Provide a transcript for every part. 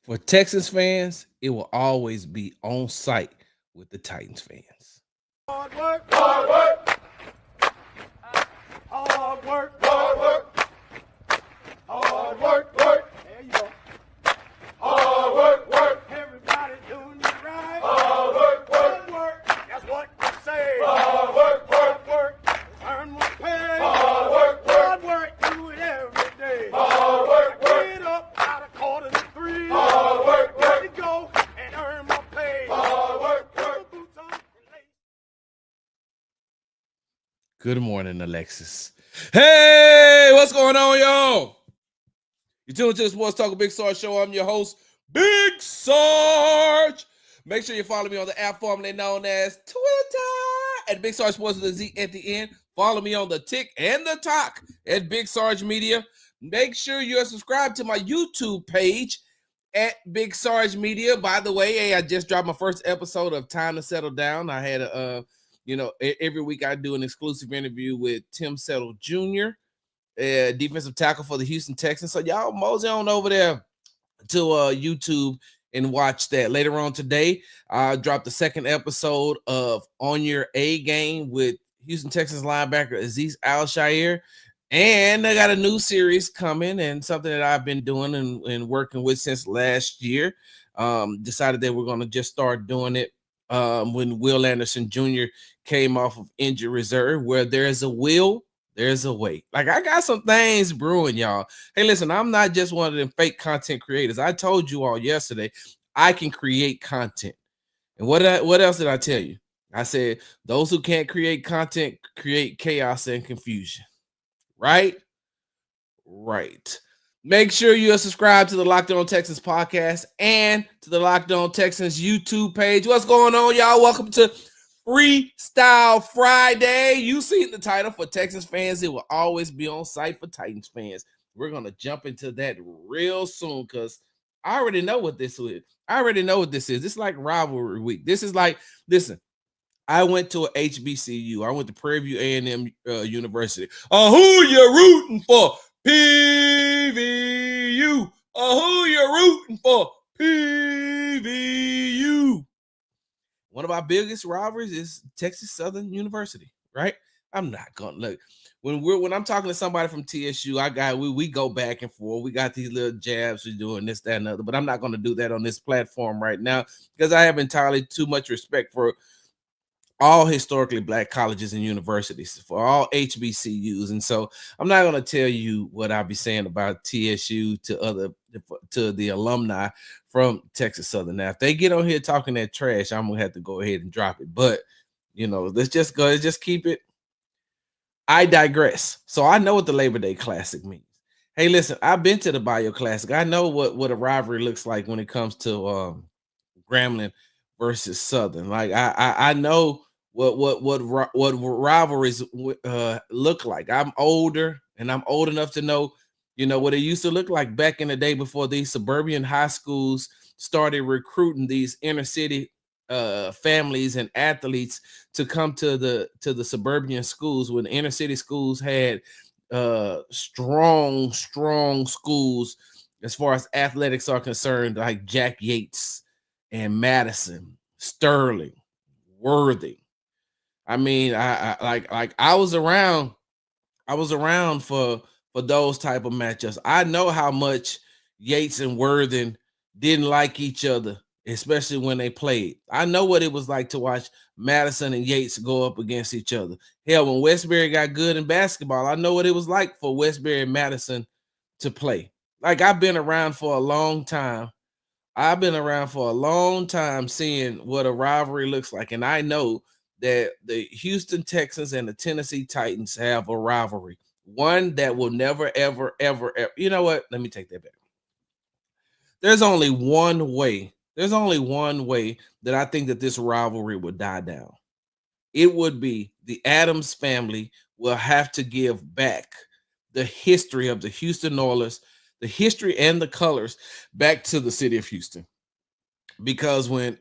For Texans fans, it will always be on site with the Titans fans. Hard work, hard work, hard work, hard work, hard work, work. There you go. Hard work, work. Everybody doing it right. Hard work, work, work. That's what I say. Hard work, work, work. Earn my pay. Hard work, work. Hard work. Do it every day. Hard work, work. Get up out of quarter to three. Hard work, work. Let me go and earn my pay. Hard work, work. Boots on and lace. Good morning, Alexis. Hey, what's going on, y'all? You're tuned to the Sports Talk with Big Sarge show. I'm your host, Big Sarge. Make sure you follow me on the app formerly known as Twitter at Big Sarge Sports with a Z at the end. Follow me on the Tick and the Talk at Big Sarge Media. Make sure you're subscribed to my YouTube page at Big Sarge Media. By the way, hey, I just dropped my first episode of Time to Settle Down. I had every week I do an exclusive interview with Tim Settle Jr., defensive tackle for the Houston Texans. So y'all mosey on over there to YouTube and watch that. Later on today, I dropped the second episode of On Your A Game with Houston Texans linebacker Azeez Al-Shaair. And I got a new series coming and something that I've been doing and working with since last year. Decided that we're going to just start doing it when Will Anderson Jr. came off of injured reserve. Where there's a will, there's a way. Like, I got some things brewing, y'all. Hey, listen, I'm not just one of them fake content creators. I told you all yesterday, I can create content. And what else did I tell you? I said, those who can't create content create chaos and confusion. Right? Right. Make sure you are subscribed to the Locked On Texans podcast and to the Locked On Texans YouTube page. What's going on, y'all? Welcome to Freestyle Friday. You see the title. For Texans fans, it will always be on site. For Titans fans, we're going to jump into that real soon because I already know what this is. This is like rivalry week. This is like, listen, I went to a HBCU. I went to Prairie View A&M University. Who you rooting for? PVU. Who you rooting for? PVU. One of our biggest rivalries is Texas Southern University, right? I'm not gonna look when I'm talking to somebody from TSU. We go back and forth. We got these little jabs. We're doing this, that, and other. But I'm not gonna do that on this platform right now because I have entirely too much respect for all historically black colleges and universities, for all HBCUs. And so I'm not going to tell you what I'll be saying about TSU to the alumni from Texas Southern. Now, if they get on here talking that trash, I'm going to have to go ahead and drop it. But, let's just keep it. I digress. So I know what the Labor Day Classic means. Hey, listen, I've been to the Bio Classic. I know what a rivalry looks like when it comes to Grambling versus Southern. Like I know what rivalries look like. I'm older and I'm old enough to know, what it used to look like back in the day before these suburban high schools started recruiting these inner city families and athletes to come to the suburban schools, when inner city schools had strong schools as far as athletics are concerned, like Jack Yates and Madison, Sterling, Worthy. I mean, I was around for those type of matchups. I know how much Yates and Worthen didn't like each other, especially when they played. I know what it was like to watch Madison and Yates go up against each other. Hell, when Westbury got good in basketball, I know what it was like for Westbury and Madison to play. Like, I've been around for a long time. Seeing what a rivalry looks like. And I know that the Houston Texans and the Tennessee Titans have a rivalry. One that will never, ever, ever, ever. You know what? Let me take that back. There's only one way that I think that this rivalry would die down. It would be the Adams family will have to give back the history of the Houston Oilers, the history and the colors back to the city of Houston. Because when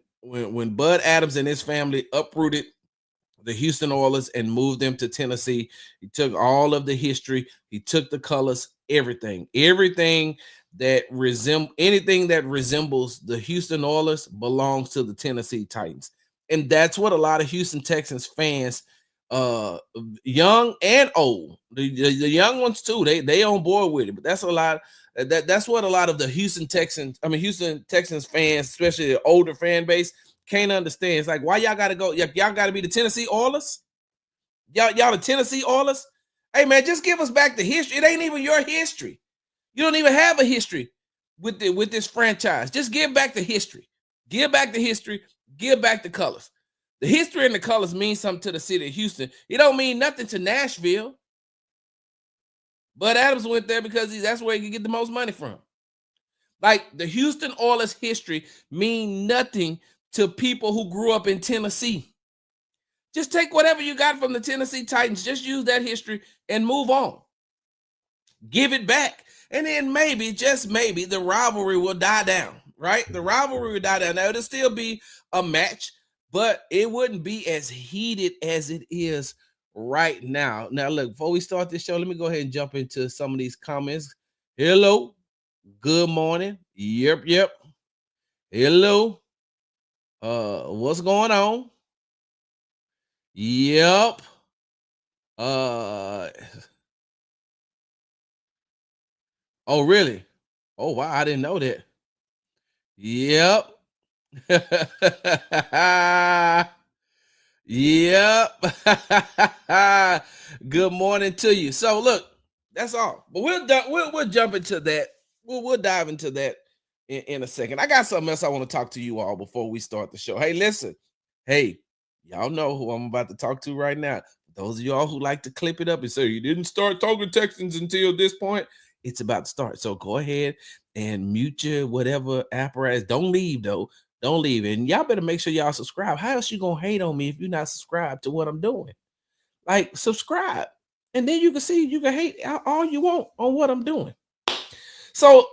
Bud Adams and his family uprooted the Houston Oilers and moved them to Tennessee, he took all of the history, he took the colors, everything that anything that resembles the Houston Oilers belongs to the Tennessee Titans. And that's what a lot of Houston Texans fans, young and old, the young ones too, they on board with it. But that's a lot. That's what a lot of the Houston Texans fans, especially the older fan base, can't understand. It's like, why y'all gotta go? Y'all gotta be the Tennessee Oilers? Y'all the Tennessee Oilers? Hey man, just give us back the history. It ain't even your history. You don't even have a history with this franchise. Just give back the history. Give back the history. Give back the colors. The history and the colors mean something to the city of Houston. It don't mean nothing to Nashville. Bud Adams went there because that's where he could get the most money from. Like, the Houston Oilers history mean nothing to people who grew up in Tennessee. Just take whatever you got from the Tennessee Titans. Just use that history and move on. Give it back. And then maybe, just maybe, the rivalry will die down, right? The rivalry will die down. Now, it'll still be a match, but it wouldn't be as heated as it is right now. Now, look, before we start this show, let me go ahead and jump into some of these comments. Hello. Good morning. Yep. Hello. What's going on? Yep. Oh, really? Oh, wow. I didn't know that. Yep. Yep. Good morning to you. So look, that's all. But we'll jump into that. We'll dive into that in a second. I got something else I want to talk to you all before we start the show. Hey, listen. Hey, y'all know who I'm about to talk to right now. Those of y'all who like to clip it up and say you didn't start talking Texans until this point, it's about to start. So go ahead and mute your whatever apparatus. Don't leave though. Don't leave. And y'all better make sure y'all subscribe. How else you gonna hate on me if you're not subscribed to what I'm doing? Like, subscribe. And then you can see, you can hate all you want on what I'm doing. So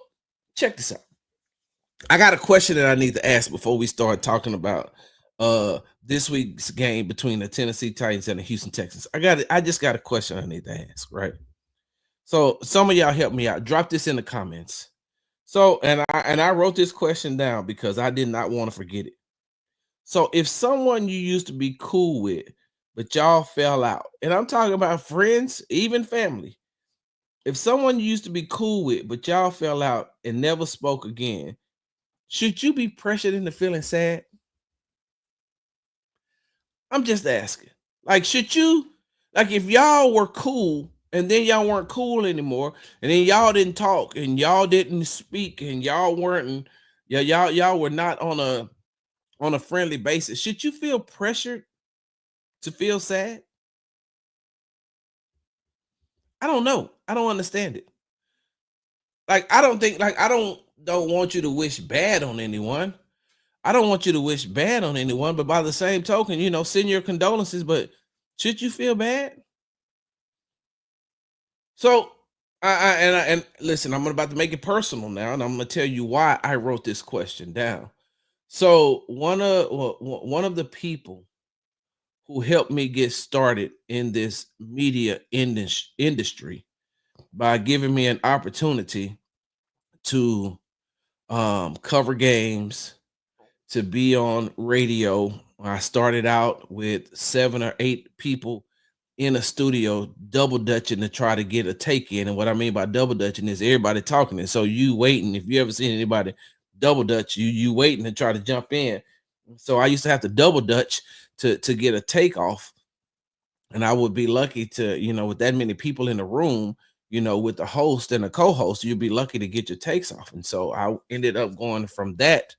check this out. I got a question that I need to ask before we start talking about this week's game between the Tennessee Titans and the Houston Texans. I just got a question I need to ask, right? So some of y'all help me out. Drop this in the comments. So, and I wrote this question down because I did not want to forget it. So if someone you used to be cool with, but y'all fell out, and I'm talking about friends, even family. If someone you used to be cool with, but y'all fell out and never spoke again, should you be pressured into feeling sad? I'm just asking. Like, should you, like, if y'all were cool and then y'all weren't cool anymore, and then y'all didn't talk and y'all didn't speak and y'all weren't, y'all were not on a friendly basis, should you feel pressured to feel sad? I don't know. I don't understand it. Like, I don't want you to wish bad on anyone. I don't want you to wish bad on anyone, but by the same token, send your condolences, but should you feel bad? So and listen, I'm about to make it personal now, and I'm going to tell you why I wrote this question down. So one of the people who helped me get started in this media industry by giving me an opportunity to cover games, to be on radio. I started out with 7 or 8 people in a studio double dutching to try to get a take in. And what I mean by double dutching is everybody talking. And so you waiting. If you ever seen anybody double dutch, you waiting to try to jump in. So I used to have to double dutch to get a takeoff. And I would be lucky to, with that many people in the room, with the host and the co-host, you'd be lucky to get your takes off. And so I ended up going from that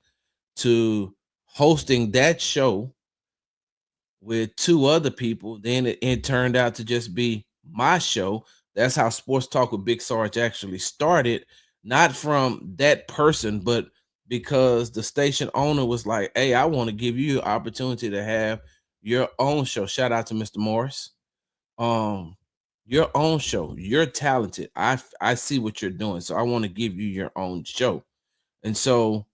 to hosting that show with 2 other people. Then it turned out to just be my show. That's how Sports Talk with Big Sarge actually started, not from that person, but because the station owner was like, hey, I want to give you an opportunity to have your own show. Shout out to Mr. Morris. Your own show. You're talented. I see what you're doing. So I want to give you your own show. And so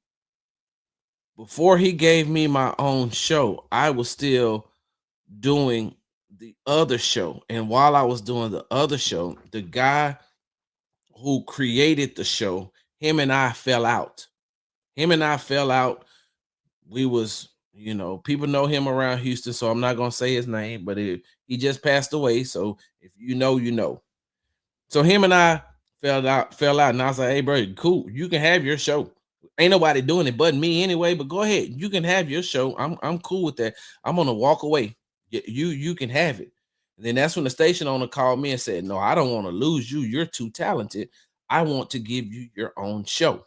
before he gave me my own show, I was still doing the other show. And while I was doing the other show, the guy who created the show, him and I fell out. We was, people know him around Houston, so I'm not gonna say his name, but he just passed away. So if you know, you know. So him and I fell out, and I was like, "Hey, bro, cool. You can have your show. Ain't nobody doing it but me anyway. But go ahead, you can have your show. I'm cool with that. I'm gonna walk away. You can have it." And then that's when the station owner called me and said, "No, I don't want to lose you. You're too talented. I want to give you your own show."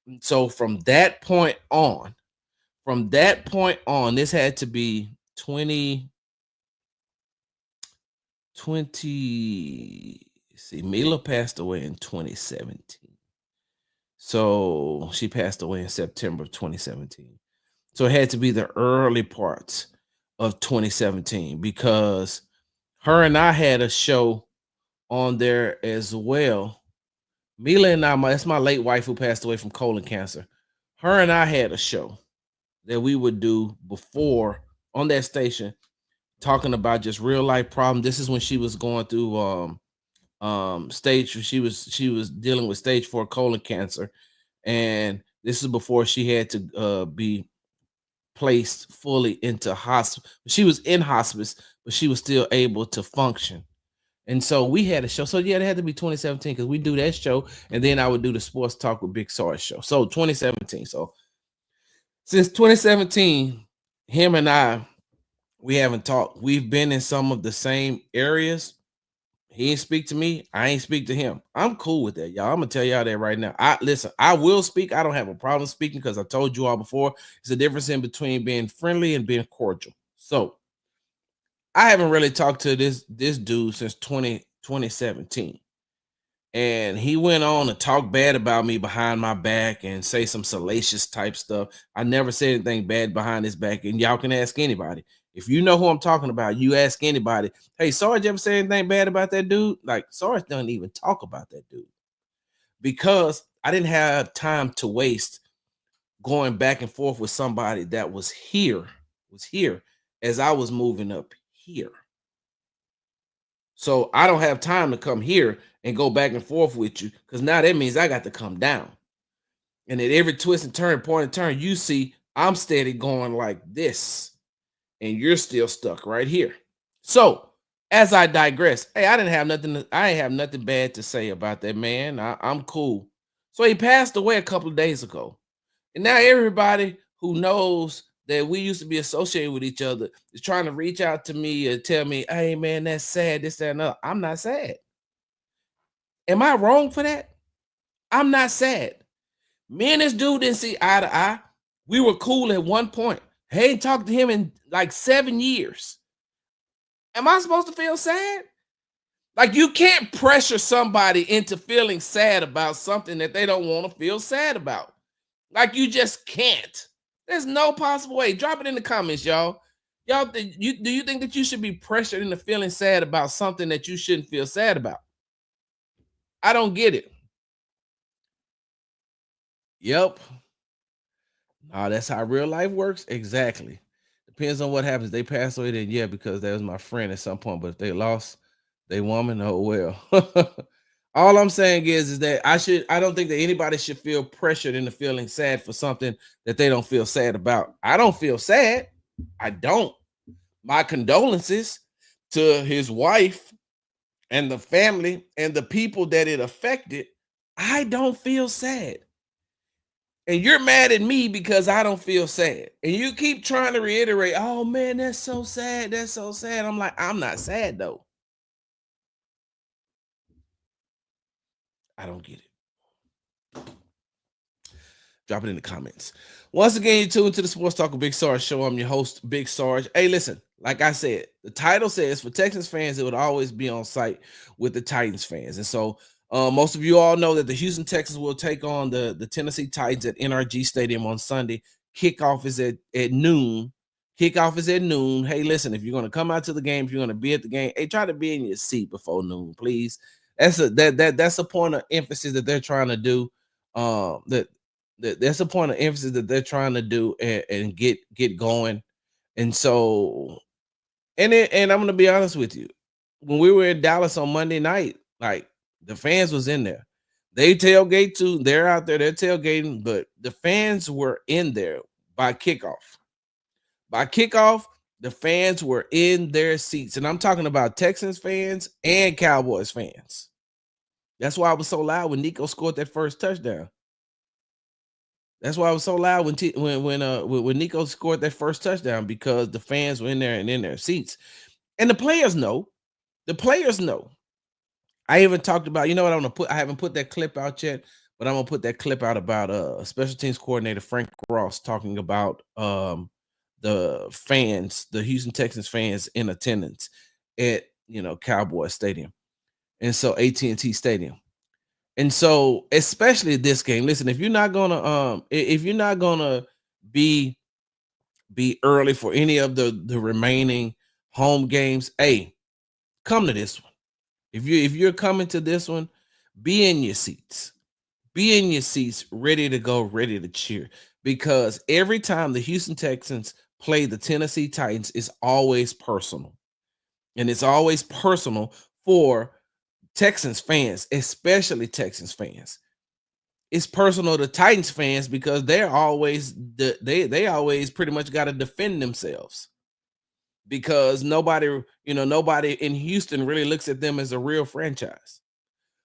And so from that point on, this had to be 2020. See, Mila passed away in 2017. So she passed away in September of 2017. So it had to be the early parts of 2017 because her and I had a show on there as well. Mila and that's my late wife who passed away from colon cancer. Her and I had a show that we would do before on that station, talking about just real life problems. This is when she was going through stage, she was dealing with stage 4 colon cancer, and this is before she had to be placed fully into hospice. She was in hospice, but she was still able to function. And so we had a show. So yeah, it had to be 2017 because we do that show, and then I would do the sports talk with Big Sarge show. So 2017. So since 2017, him and I, we haven't talked. We've been in some of the same areas. He ain't speak to me. I ain't speak to him. I'm cool with that, y'all. I'm gonna tell y'all that right now. I will speak. I don't have a problem speaking because I told you all before. It's a difference in between being friendly and being cordial. So I haven't really talked to this dude since 2017. And he went on to talk bad about me behind my back and say some salacious type stuff. I never said anything bad behind his back. And y'all can ask anybody. If you know who I'm talking about, you ask anybody, "Hey, Sarge ever say anything bad about that dude?" Like, Sarge doesn't even talk about that dude because I didn't have time to waste going back and forth with somebody that was here as I was moving up here. So I don't have time to come here and go back and forth with you because now that means I got to come down. And at every twist and turn, point and turn, you see I'm steady going like this, and you're still stuck right here. So as I digress, hey, I ain't have nothing bad to say about that man. I'm cool. So he passed away a couple of days ago. And now everybody who knows that we used to be associated with each other is trying to reach out to me and tell me, "Hey man, that's sad, this, that, and other." I'm not sad. Am I wrong for that? I'm not sad. Me and this dude didn't see eye to eye. We were cool at one point. I ain't talked to him in like 7 years. Am I supposed to feel sad? Like, you can't pressure somebody into feeling sad about something that they don't want to feel sad about. Like, you just can't. There's no possible way. Drop it in the comments, y'all. Y'all, do you think that you should be pressured into feeling sad about something that you shouldn't feel sad about? I don't get it. Yep. No, that's how real life works. Exactly. Depends on what happens. They pass away, then yeah, because that was my friend at some point. But if they lost they woman, oh well. All I'm saying is that I don't think that anybody should feel pressured into feeling sad for something that they don't feel sad about. I don't feel sad. I don't. My condolences to his wife and the family and the people that it affected. I don't feel sad. And you're mad at me because I don't feel sad. And you keep trying to reiterate, "Oh man, that's so sad. That's so sad." I'm like, I'm not sad though. I don't get it. Drop it in the comments. Once again, you tuned to the Sports Talk with Big Sarge show. I'm your host, Big Sarge. Hey, listen, like I said, the title says for Texans fans, it would always be on site with the Titans fans. And so most of you all know that the Houston Texans will take on the Tennessee Titans at NRG Stadium on Sunday. Kickoff is at noon. Kickoff is at noon. Hey, listen, if you're going to come out to the game, if you're going to be at the game, hey, try to be in your seat before noon, please. That's a point of emphasis that they're trying to do. That's a point of emphasis that they're trying to do and get going. And so, and I'm gonna be honest with you, when we were in Dallas on Monday night, like, the fans was in there. They tailgate too. They're out there, they're tailgating, but the fans were in there by kickoff. By kickoff, the fans were in their seats. And I'm talking about Texans fans and Cowboys fans. That's why I was so loud when Nico scored that first touchdown. That's why I was so loud when Nico scored that first touchdown, because the fans were in there and in their seats. And the players know. The players know. I even talked about, you know what I'm gonna put? I haven't put that clip out yet, but I'm gonna put that clip out about special teams coordinator Frank Ross talking about the fans, the Houston Texans fans in attendance at Cowboy Stadium. And so AT&T Stadium. And so, especially this game, listen, if you're not gonna be early for any of the remaining home games, hey, come to this one. If you're coming to this one, be in your seats. Be in your seats, ready to go, ready to cheer. Because every time the Houston Texans play the Tennessee Titans, it's always personal. And it's always personal for Texans fans, especially Texans fans. It's personal to Titans fans because they're always they always pretty much got to defend themselves, because nobody in Houston really looks at them as a real franchise.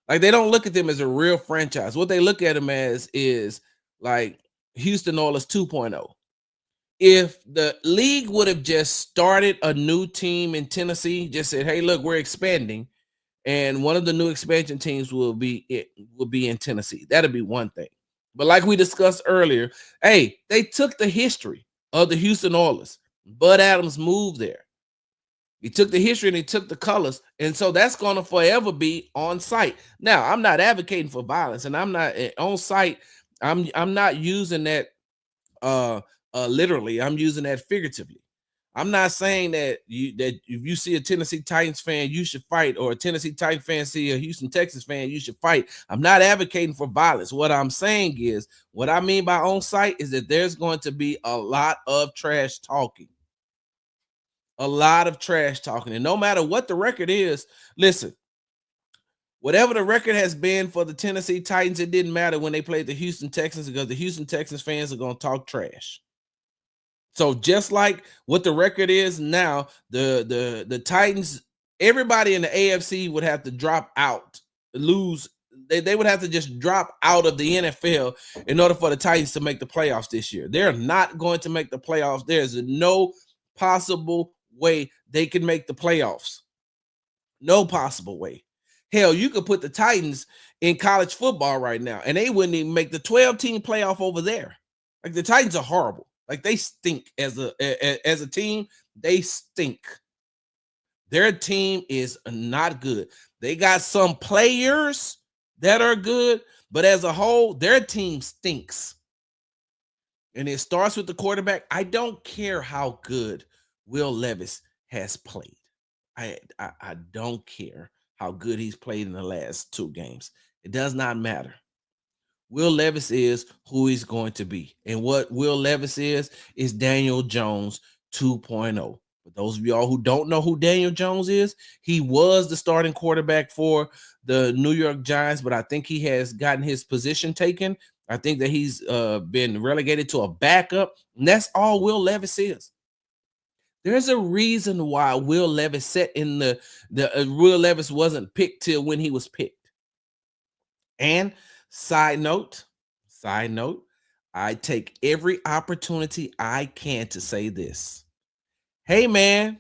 Like, they don't look at them as a real franchise. What they look at them as is like Houston Oilers 2.0. If the league would have just started a new team in Tennessee, just said, "Hey, look, we're expanding," and one of the new expansion teams will be in Tennessee, that'd be one thing. But like we discussed earlier, hey, they took the history of the Houston Oilers. Bud Adams moved there. He took the history and he took the colors, and so that's going to forever be on site. Now, I'm not advocating for violence, and I'm not on site. I'm not using that literally. I'm using that figuratively. I'm not saying that if you see a Tennessee Titans fan, you should fight, or a Tennessee Titans fan see a Houston Texans fan, you should fight. I'm not advocating for violence. What I'm saying is, what I mean by on site is that there's going to be a lot of trash talking. A lot of trash talking. And no matter what the record is, listen, whatever the record has been for the Tennessee Titans, it didn't matter when they played the Houston Texans, because the Houston Texans fans are going to talk trash. So just like what the record is now, the Titans, everybody in the AFC would have to drop out, lose. They would have to just drop out of the NFL in order for the Titans to make the playoffs this year. They're not going to make the playoffs. There's no possible way they can make the playoffs. No possible way. Hell, you could put the Titans in college football right now, and they wouldn't even make the 12-team playoff over there. Like, the Titans are horrible. Like, they stink as a team. They stink. Their team is not good. They got some players that are good, but as a whole, their team stinks. And it starts with the quarterback. I don't care how good Will Levis has played. I don't care how good he's played in the last 2 games. It does not matter. Will Levis is who he's going to be. And what Will Levis is Daniel Jones 2.0. For those of y'all who don't know who Daniel Jones is, he was the starting quarterback for the New York Giants, but I think he has gotten his position taken. I think that he's been relegated to a backup, and that's all Will Levis is. There's a reason why Will Levis sat in the Will Levis wasn't picked till when he was picked. And side note, I take every opportunity I can to say this. Hey, man,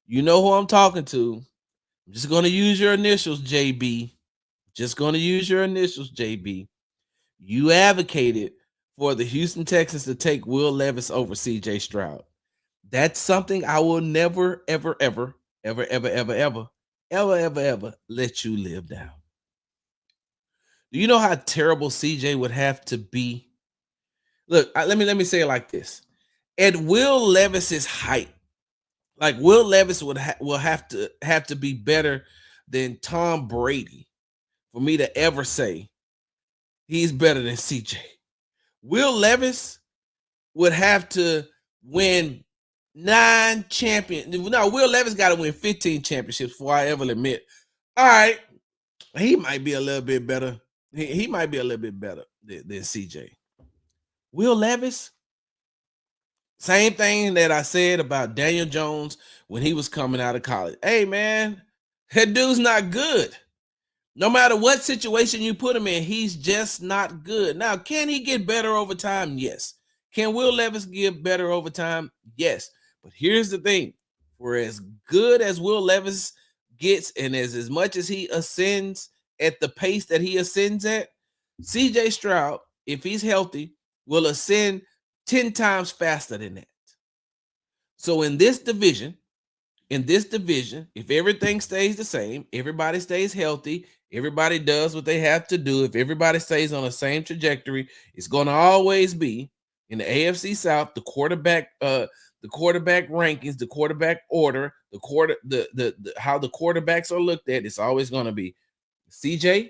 you know who I'm talking to. I'm just going to use your initials, JB. Just going to use your initials, JB. You advocated for the Houston Texans to take Will Levis over CJ Stroud. That's something I will never, ever, ever, ever, ever, ever, ever, ever, ever, ever let you live down. Do you know how terrible CJ would have to be? Look, let me say it like this. At Will Levis's height, like, Will Levis will have to be better than Tom Brady for me to ever say he's better than CJ. Will Levis would have to win 9 champions. No, Will Levis got to win 15 championships before I ever admit, all right, he might be a little bit better he might be a little bit better than CJ. Will Levis, same thing that I said about Daniel Jones when he was coming out of college. Hey, man, that dude's not good. No matter what situation you put him in, he's just not good. Now, can he get better over time? Yes. Can Will Levis get better over time? Yes. But here's the thing. For as good as Will Levis gets and as much as he ascends at the pace that he ascends at, CJ Stroud, if he's healthy, will ascend 10 times faster than that. So in this division, if everything stays the same, everybody stays healthy, everybody does what they have to do, if everybody stays on the same trajectory, it's going to always be in the AFC South, the quarterback rankings, the quarterback order, how the quarterbacks are looked at. It's always going to be CJ,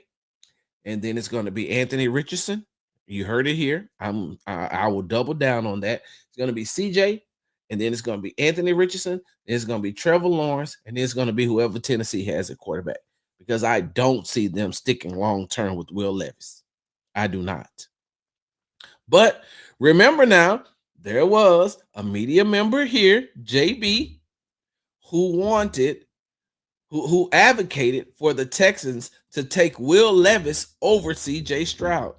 and then it's going to be Anthony Richardson. You heard it here. I will double down on that. It's going to be CJ, and then it's going to be Anthony Richardson, then it's going to be Trevor Lawrence, and then it's going to be whoever Tennessee has at quarterback, because I don't see them sticking long term with Will Levis. I do not. But remember now, there was a media member here, JB, who advocated for the Texans to take Will Levis over CJ Stroud.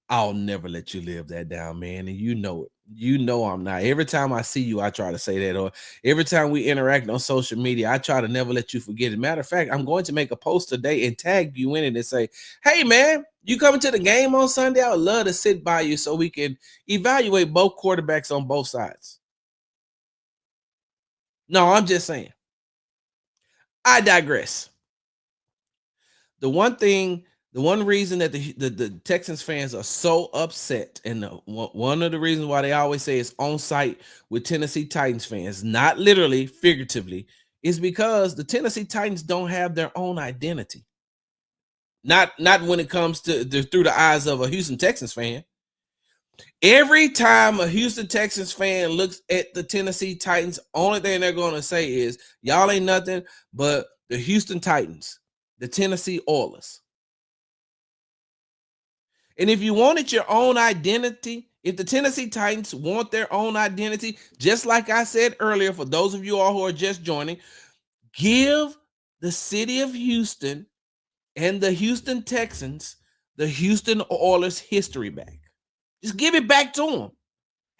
I'll never let you live that down, man. And you know it. You know I'm not. Every time I see you, I try to say that. Or every time we interact on social media, I try to never let you forget it. Matter of fact, I'm going to make a post today and tag you in it and say, hey, man, you coming to the game on Sunday? I would love to sit by you so we can evaluate both quarterbacks on both sides. No, I'm just saying. I digress. The one reason that the Texans fans are so upset, and one of the reasons why they always say it's on site with Tennessee Titans fans, not literally, figuratively, is because the Tennessee Titans don't have their own identity. Not when it comes to through the eyes of a Houston Texans fan. Every time a Houston Texans fan looks at the Tennessee Titans, only thing they're going to say is, y'all ain't nothing but the Houston Titans, the Tennessee Oilers. And if you wanted your own identity, if the Tennessee Titans want their own identity, just like I said earlier, for those of you all who are just joining, give the city of Houston and the Houston Texans the Houston Oilers history back. Just give it back to them.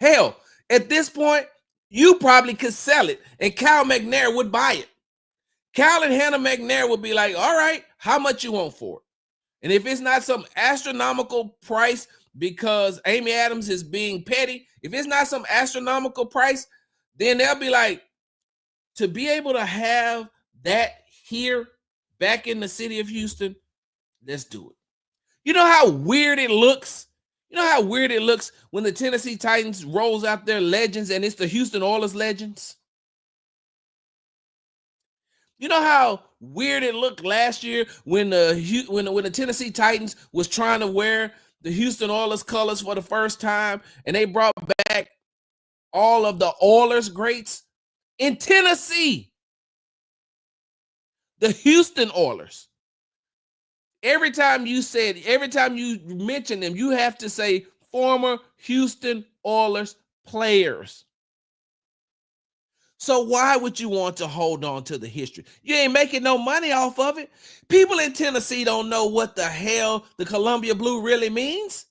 Hell, at this point, you probably could sell it, and Cal McNair would buy it. Cal and Hannah McNair would be like, all right, how much you want for it? And if it's not some astronomical price because Amy Adams is being petty, if it's not some astronomical price, then they'll be like, to be able to have that here back in the city of Houston, let's do it. You know how weird it looks? You know how weird it looks when the Tennessee Titans rolls out their legends and it's the Houston Oilers legends? You know how weird it looked last year when the Tennessee Titans was trying to wear the Houston Oilers colors for the first time, and they brought back all of the Oilers greats in Tennessee. The Houston Oilers. Every time you mention them, you have to say former Houston Oilers players. So why would you want to hold on to the history? You ain't making no money off of it. People in Tennessee don't know what the hell the Columbia Blue really means.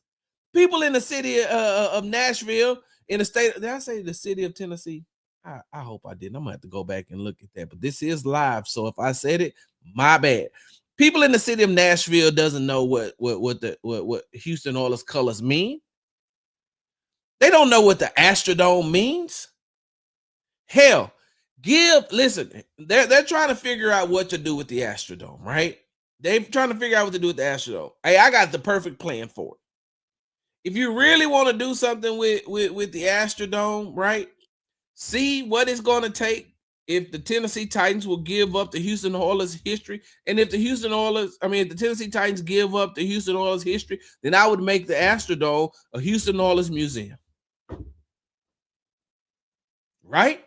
People in the city of Nashville, in the state, did I say the city of Tennessee? I hope I didn't. I'm gonna have to go back and look at that. But this is live, so if I said it, my bad. People in the city of Nashville doesn't know what Houston Oilers colors mean. They don't know what the Astrodome means. Hell, listen, they're trying to figure out what to do with the Astrodome, right? They're trying to figure out what to do with the Astrodome. Hey, I got the perfect plan for it. If you really want to do something with the Astrodome, right? See what it's going to take if the Tennessee Titans will give up the Houston Oilers history. And if the Tennessee Titans give up the Houston Oilers history, then I would make the Astrodome a Houston Oilers museum. Right?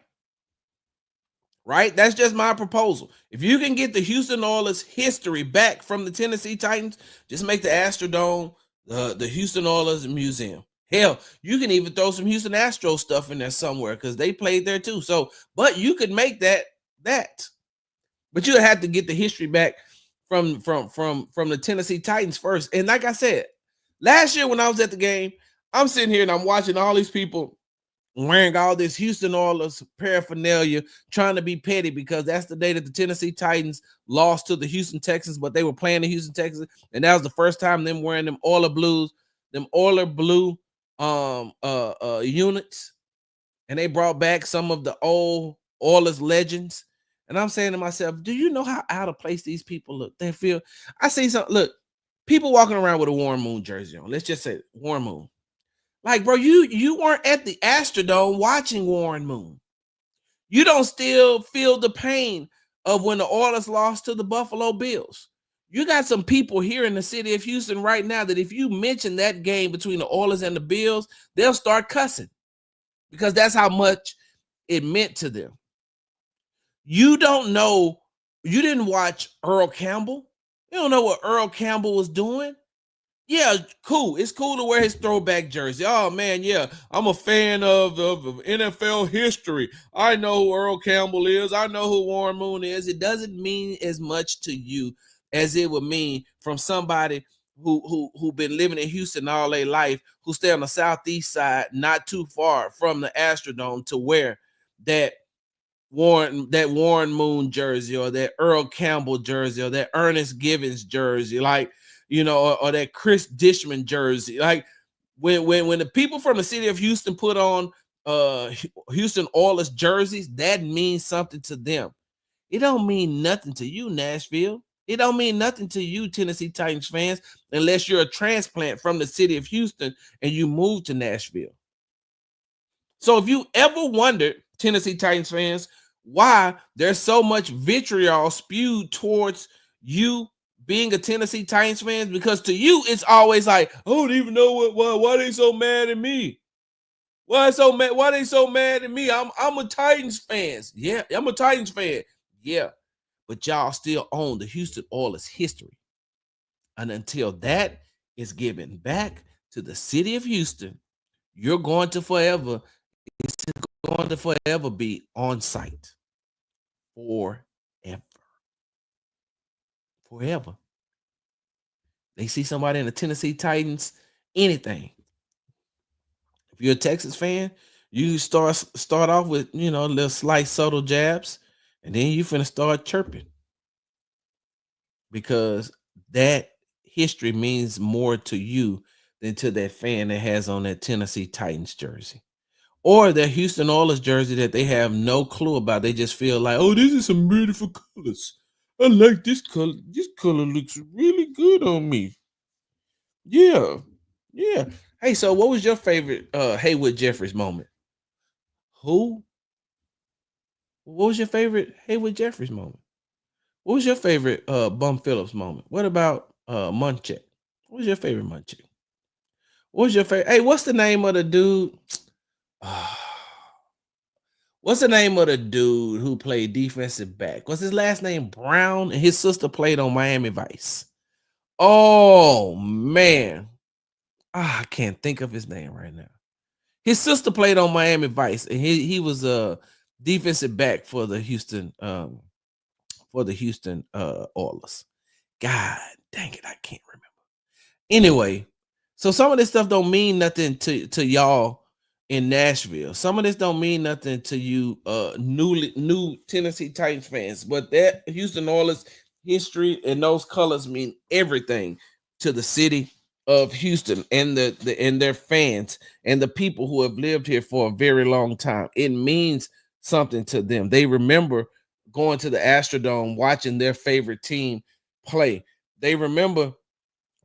right? That's just my proposal. If you can get the Houston Oilers history back from the Tennessee Titans, just make the Astrodome the Houston Oilers Museum. Hell, you can even throw some Houston Astros stuff in there somewhere because they played there too. So, but you could make that. But you have to get the history back from the Tennessee Titans first. And like I said, last year when I was at the game, I'm sitting here and I'm watching all these people wearing all this Houston Oilers paraphernalia, trying to be petty because that's the day that the Tennessee Titans lost to the Houston Texans, but they were playing the Houston Texans, and that was the first time them wearing them Oiler blues, them Oiler blue units, and they brought back some of the old Oilers legends. And I'm saying to myself, do you know how out of place these people look? They feel. I see some look, people walking around with a Warren Moon jersey on. Let's just say Warren Moon. Like, bro, you weren't at the Astrodome watching Warren Moon. You don't still feel the pain of when the Oilers lost to the Buffalo Bills. You got some people here in the city of Houston right now that if you mention that game between the Oilers and the Bills, they'll start cussing because that's how much it meant to them. You don't know, you didn't watch Earl Campbell. You don't know what Earl Campbell was doing. Yeah, cool. It's cool to wear his throwback jersey. Oh, man, yeah. I'm a fan of NFL history. I know who Earl Campbell is. I know who Warren Moon is. It doesn't mean as much to you as it would mean from somebody who been living in Houston all their life, who stay on the southeast side, not too far from the Astrodome, to wear that Warren Moon jersey or that Earl Campbell jersey or that Ernest Givens jersey, like, you know, or that Chris Dishman jersey. Like when the people from the city of Houston put on Houston Oilers jerseys, that means something to them. It don't mean nothing to you, Nashville. It don't mean nothing to you, Tennessee Titans fans, unless you're a transplant from the city of Houston and you move to Nashville. So if you ever wondered, Tennessee Titans fans, why there's so much vitriol spewed towards you being a Tennessee Titans fan, because to you it's always like, I don't even know why they so mad at me. Why they so mad at me? I'm a Titans fan. Yeah, I'm a Titans fan. Yeah, but y'all still own the Houston Oilers history, and until that is given back to the city of Houston, you're going to forever. It's going to forever be on site. Forever. They see somebody in the Tennessee Titans, anything. If you're a Texas fan, you start off with, you know, little slight subtle jabs, and then you finna start chirping because that history means more to you than to that fan that has on that Tennessee Titans jersey. Or their Houston Oilers jersey that they have no clue about. They just feel like, oh, this is some beautiful colors. I like this color. This color looks really good on me. Yeah. Yeah. Hey, so what was your favorite Haywood Jeffries moment? Who? What was your favorite Haywood Jeffries moment? What was your favorite Bum Phillips moment? What about Munchak? What was your favorite Munchak? What was your favorite? Hey, what's the name of the dude? What's the name of the dude who played defensive back? What's his last name? Brown, and his sister played on Miami Vice. Oh man, I can't think of his name right now. His sister played on Miami Vice, and he was a defensive back for the Houston Oilers. God dang it, I can't remember. Anyway, so some of this stuff don't mean nothing to y'all in Nashville. Some of this don't mean nothing to you new Tennessee Titans fans, but that Houston Oilers history and those colors mean everything to the city of Houston and and their fans and the people who have lived here for a very long time. It means something to them. They remember going to the Astrodome, watching their favorite team play. They remember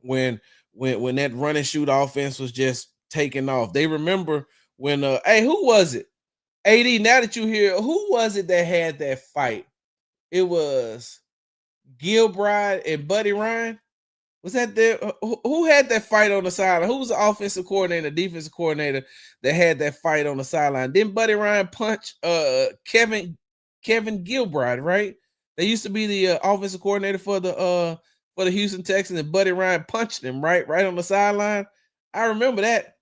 when that run and shoot offense was just taking off. They remember when hey, who was it? AD, now that you hear, who was it that had that fight? It was Gilbride and Buddy Ryan. Was that there? Who had that fight on the sideline? Who was the offensive coordinator, defensive coordinator that had that fight on the sideline? Didn't Buddy Ryan punch Kevin Kevin Gilbride, right? They used to be the offensive coordinator for the Houston Texans, and Buddy Ryan punched him right on the sideline. I remember that.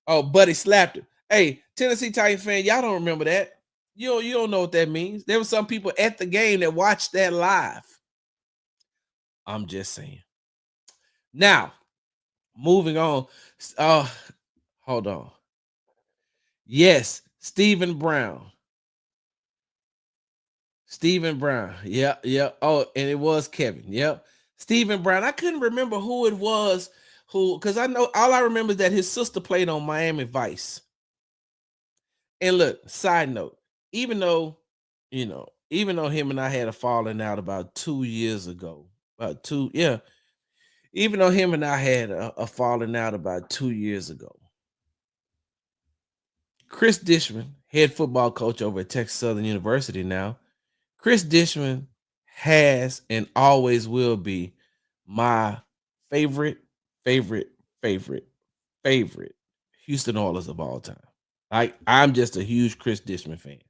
Buddy slapped him. Hey, Tennessee Titans fan, y'all don't remember that. You don't know what that means. There were some people at the game that watched that live. I'm just saying. Now, moving on. Hold on. Yes, Stephen Brown. Stephen Brown. Yep. Oh, and it was Kevin. Yep. Stephen Brown. I couldn't remember who it was because I know all I remember is that his sister played on Miami Vice. And look, side note, even though him and I had a falling out about 2 years ago, even though him and I had a falling out about 2 years ago, Chris Dishman, head football coach over at Texas Southern University now, Chris Dishman has and always will be my favorite Houston Oilers of all time. I'm just a huge Chris Dishman fan.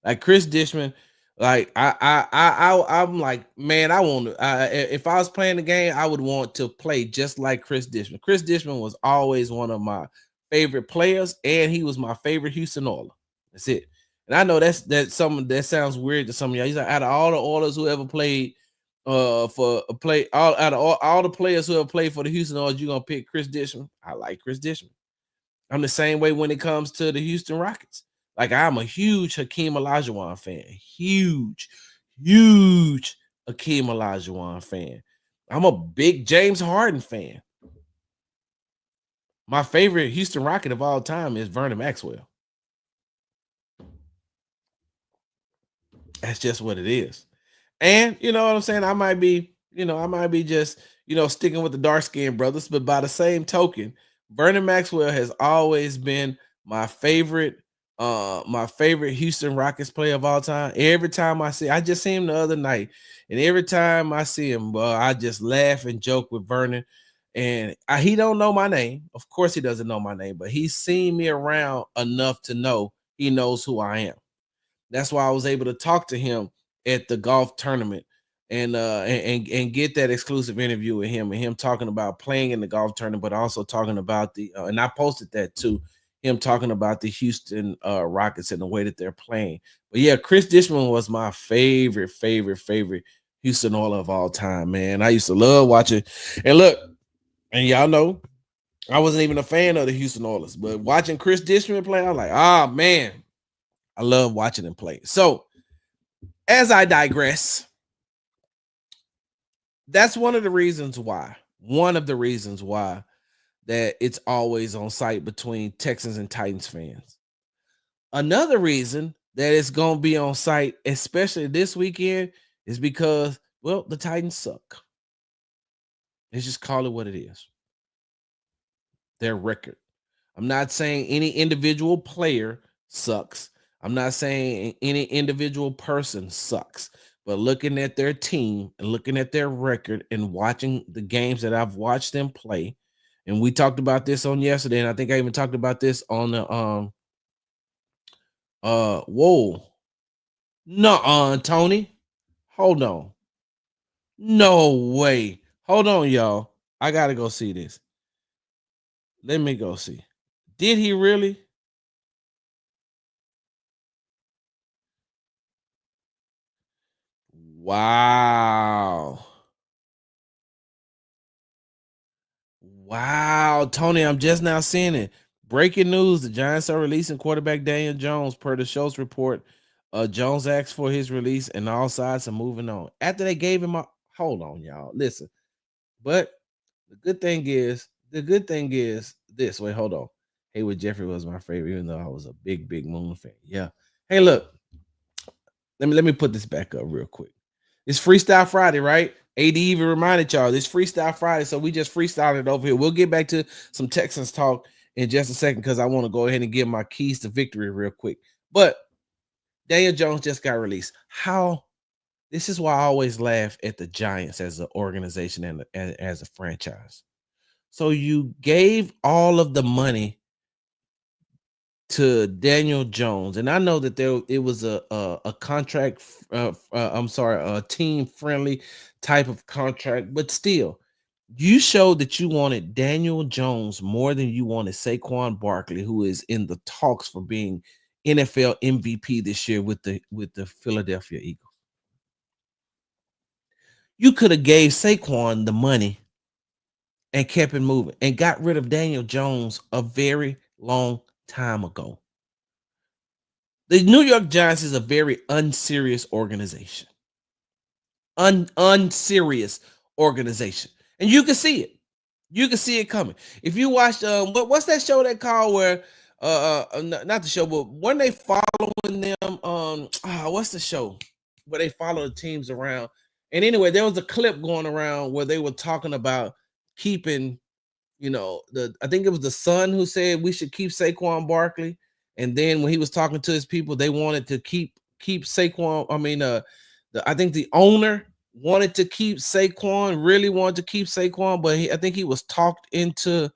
Like Chris Dishman, like I'm like, man, I want to. If I was playing the game, I would want to play just like Chris Dishman. Chris Dishman was always one of my favorite players, and he was my favorite Houston Oiler. That's it. And I know that's something that sounds weird to some of y'all. He's like, out of all the Oilers who ever played, for a play, out of all the players who have played for the Houston Oilers, you're gonna pick Chris Dishman. I like Chris Dishman. I'm the same way when it comes to the Houston Rockets. Like I'm a huge Hakeem Olajuwon fan. Huge Hakeem Olajuwon fan. I'm a big James Harden fan. My favorite Houston Rocket of all time is Vernon Maxwell. That's just what it is. And you know what I'm saying? I might be just, sticking with the dark skinned brothers, but by the same token, Vernon Maxwell has always been my favorite Houston Rockets player of all time. Every time I just see him the other night, and every time I see him, I just laugh and joke with Vernon. And he don't know my name. Of course, he doesn't know my name, but he's seen me around enough to know he knows who I am. That's why I was able to talk to him at the golf tournament and get that exclusive interview with him, and him talking about playing in the golf tournament, but also talking about and I posted that too, him talking about the Houston Rockets and the way that they're playing. But yeah, Chris Dishman was my favorite Houston Oiler of all time, man. I used to love watching. And look, and y'all know, I wasn't even a fan of the Houston Oilers, but watching Chris Dishman play, I was like, man, I love watching him play. So, as I digress, that's one of the reasons why that it's always on site between Texans and Titans fans. Another reason that it's going to be on site, especially this weekend, is because, well, the Titans suck. Let's just call it what it is. Their record. I'm not saying any individual player sucks. I'm not saying any individual person sucks. But looking at their team and looking at their record and watching the games that I've watched them play, and we talked about this on yesterday, and I think I even talked about this on the Tony. Hold on. No way. Hold on, y'all. I gotta go see this. Let me go see. Did he really? Wow. Wow, Tony, I'm just now seeing it. Breaking news: the Giants are releasing quarterback Daniel Jones per the Schultz report. Jones asked for his release, and all sides are moving on. After they gave him a hold on, y'all. Listen, but the good thing is this. Wait, hold on. Haywood Jeffrey was my favorite, even though I was a big Moon fan. Yeah. Hey, look. Let me put this back up real quick. It's Freestyle Friday, right? AD even reminded y'all this Freestyle Friday, so we just freestyled it over here. We'll get back to some Texans talk in just a second because I want to go ahead and give my keys to victory real quick. But Daniel Jones just got released. This is why I always laugh at the Giants as an organization and as a franchise. So you gave all of the money to Daniel Jones, and I know that it was a contract. I'm sorry, a team friendly type of contract, but still, you showed that you wanted Daniel Jones more than you wanted Saquon Barkley, who is in the talks for being NFL MVP this year with the Philadelphia Eagles. You could have gave Saquon the money and kept it moving and got rid of Daniel Jones a very long time ago. The New York Giants is a very unserious organization. Unserious organization. And you can see it. You can see it coming. If you watched what's that show they call where not the show, but when they following them what's the show where they follow the teams around? And anyway, there was a clip going around where they were talking about keeping, I think it was the son who said we should keep Saquon Barkley. And then when he was talking to his people, they wanted to keep Saquon. I think the owner wanted to keep Saquon, really wanted to keep Saquon, but I think he was talked into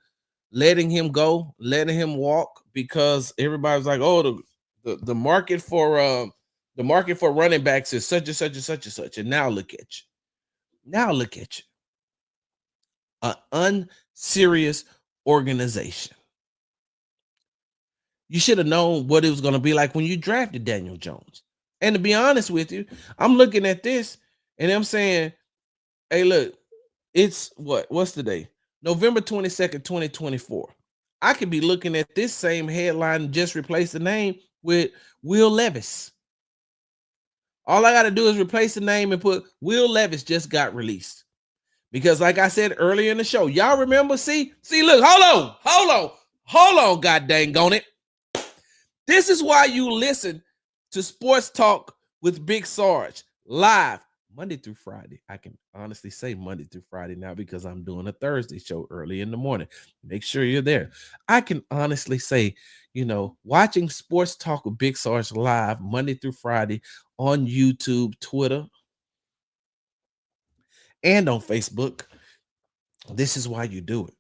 letting him go, letting him walk, because everybody was like, "Oh, the market for running backs is such and such and such and such." And now look at you. Now look at you. An unserious organization. You should have known what it was going to be like when you drafted Daniel Jones. And to be honest with you, I'm looking at this and I'm saying, hey, look, it's what's the day? November 22nd, 2024. I could be looking at this same headline and just replace the name with Will Levis. All I got to do is replace the name and put Will Levis just got released. Because like I said earlier in the show, y'all remember, see, look, hold on, god dang on it. This is why you listen to Sports Talk with Big Sarge live Monday through Friday. I can honestly say Monday through Friday now because I'm doing a Thursday show early in the morning. Make sure you're there. I can honestly say, watching Sports Talk with Big Sarge live Monday through Friday on YouTube, Twitter, and on Facebook, this is why you do it.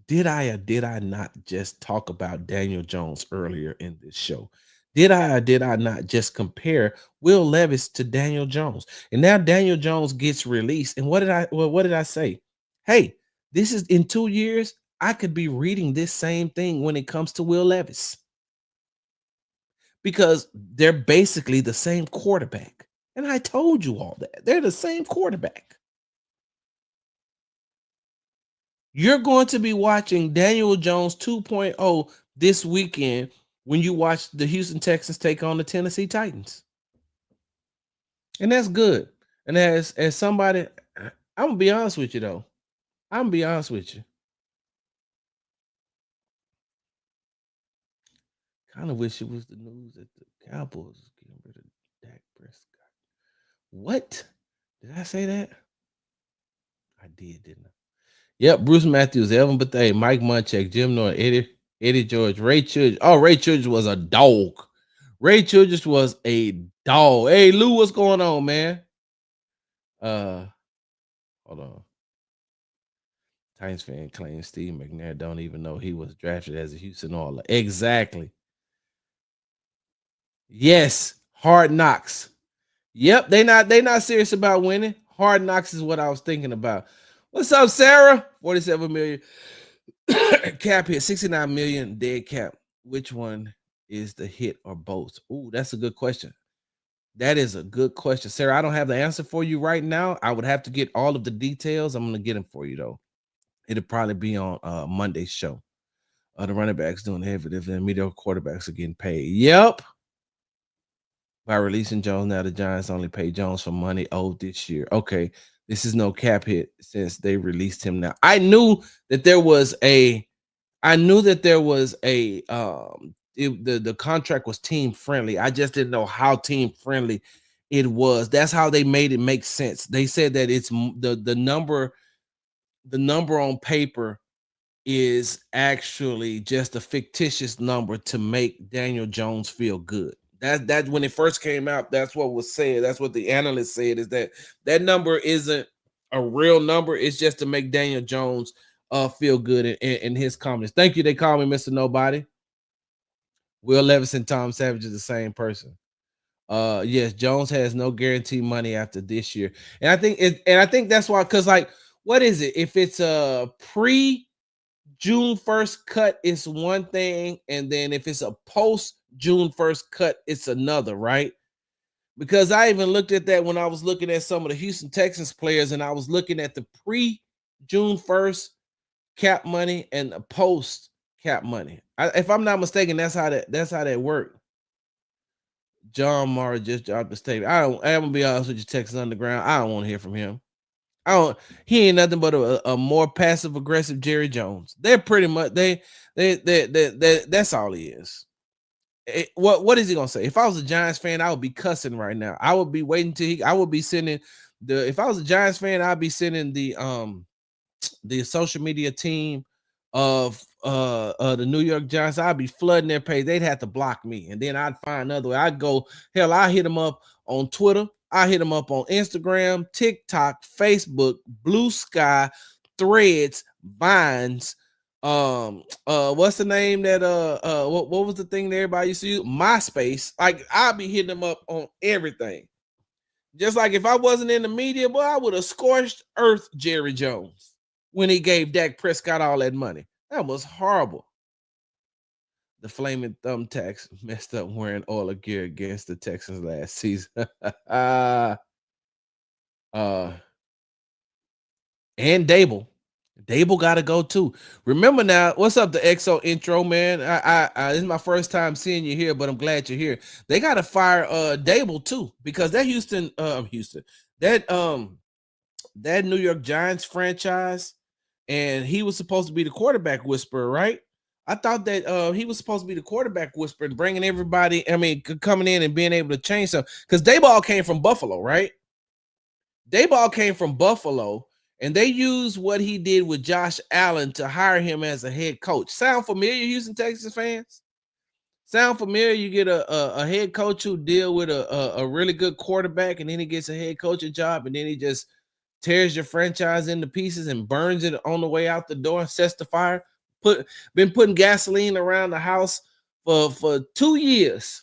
Did I or did I not just talk about Daniel Jones earlier in this show? Did I or did I not just compare Will Levis to Daniel Jones? And now Daniel Jones gets released. And what did I say? Hey, this is in 2 years, I could be reading this same thing when it comes to Will Levis. Because they're basically the same quarterback. And I told you all that. They're the same quarterback. You're going to be watching Daniel Jones 2.0 this weekend when you watch the Houston Texans take on the Tennessee-Titans. And that's good. And as somebody, I'm going to be honest with you, though. I'm going to be honest with you. Kind of wish it was the news that the Cowboys was getting rid of Dak Prescott. What? Did I say that? I did, didn't I? Yep, Bruce Matthews, Evan Bethea, Mike Munchak, Jim Norton, Eddie George, Ray Childress. Oh, Ray Childress was a dog. Ray Childress was a dog. Hey, Lou, what's going on, man? Hold on. Titans fan claims Steve McNair don't even know he was drafted as a Houston Oiler. Exactly. Yes, Hard Knocks. Yep, they not serious about winning. Hard Knocks is what I was thinking about. What's up, Sarah? 47 million. Cap hit, 69 million dead cap. Which one is the hit or both? Ooh, that's a good question. That is a good question, Sarah. I don't have the answer for you right now. I would have to get all of the details. I'm going to get them for you, though. It'll probably be on Monday's show. The running backs doing the heavy lifting and mediocre quarterbacks are getting paid. Yep. By releasing Jones, now the Giants only pay Jones for money owed this year. Okay. This is no cap hit since they released him now. I knew that there was the contract was team friendly. I just didn't know how team friendly it was. That's how they made it make sense. They said that it's the number on paper is actually just a fictitious number to make Daniel Jones feel good. That when it first came out, that's what was said. That's what the analyst said, is that number isn't a real number. It's just to make Daniel Jones feel good in his comments. Thank you. They call me Mr. Nobody. Will Levis and Tom Savage is the same person. Yes, Jones has no guarantee money after this year. And I think that's why, because like, what is it? If it's a pre June 1st cut, it's one thing, and then if it's a post June 1st cut, it's another, right? Because I even looked at that when I was looking at some of the Houston Texans players, and I was looking at the pre June 1st cap money and the post cap money. If I'm not mistaken, that's how that worked. John Mara just dropped the statement. I'm gonna be honest with you, Texas Underground. I don't want to hear from him. I don't. He ain't nothing but a more passive aggressive Jerry Jones. They're pretty much that's all he is. What is he gonna say? If I was a Giants fan, I would be cussing right now. I would be waiting till I would be sending the. If I was a Giants fan, I'd be sending the social media team of the New York Giants. I'd be flooding their page. They'd have to block me, and then I'd find another way. I'd go, hell, I hit them up on Twitter. I hit them up on Instagram, TikTok, Facebook, Blue Sky, Threads, Vines. What's the name that what was the thing that everybody used to use? MySpace. Like, I'd be hitting them up on everything. Just like if I wasn't in the media, boy, I would have scorched earth Jerry Jones when he gave Dak Prescott all that money. That was horrible. The Flaming Thumbtacks messed up wearing Oiler gear against the Texans last season. And Dable. Dable got to go too. Remember now, what's up, the XO intro, man? This is my first time seeing you here, but I'm glad you're here. They got to fire Dable too, because that that New York Giants franchise, and he was supposed to be the quarterback whisperer, right? I thought that he was supposed to be the quarterback whisperer and bringing everybody, I mean, coming in and being able to change something. Because Dayball came from Buffalo, right? Dayball came from Buffalo, and they used what he did with Josh Allen to hire him as a head coach. Sound familiar, Houston Texans fans? Sound familiar? You get a head coach who deal with a really good quarterback, and then he gets a head coaching job, and then he just tears your franchise into pieces and burns it on the way out the door, sets the fire. Been putting gasoline around the house for 2 years.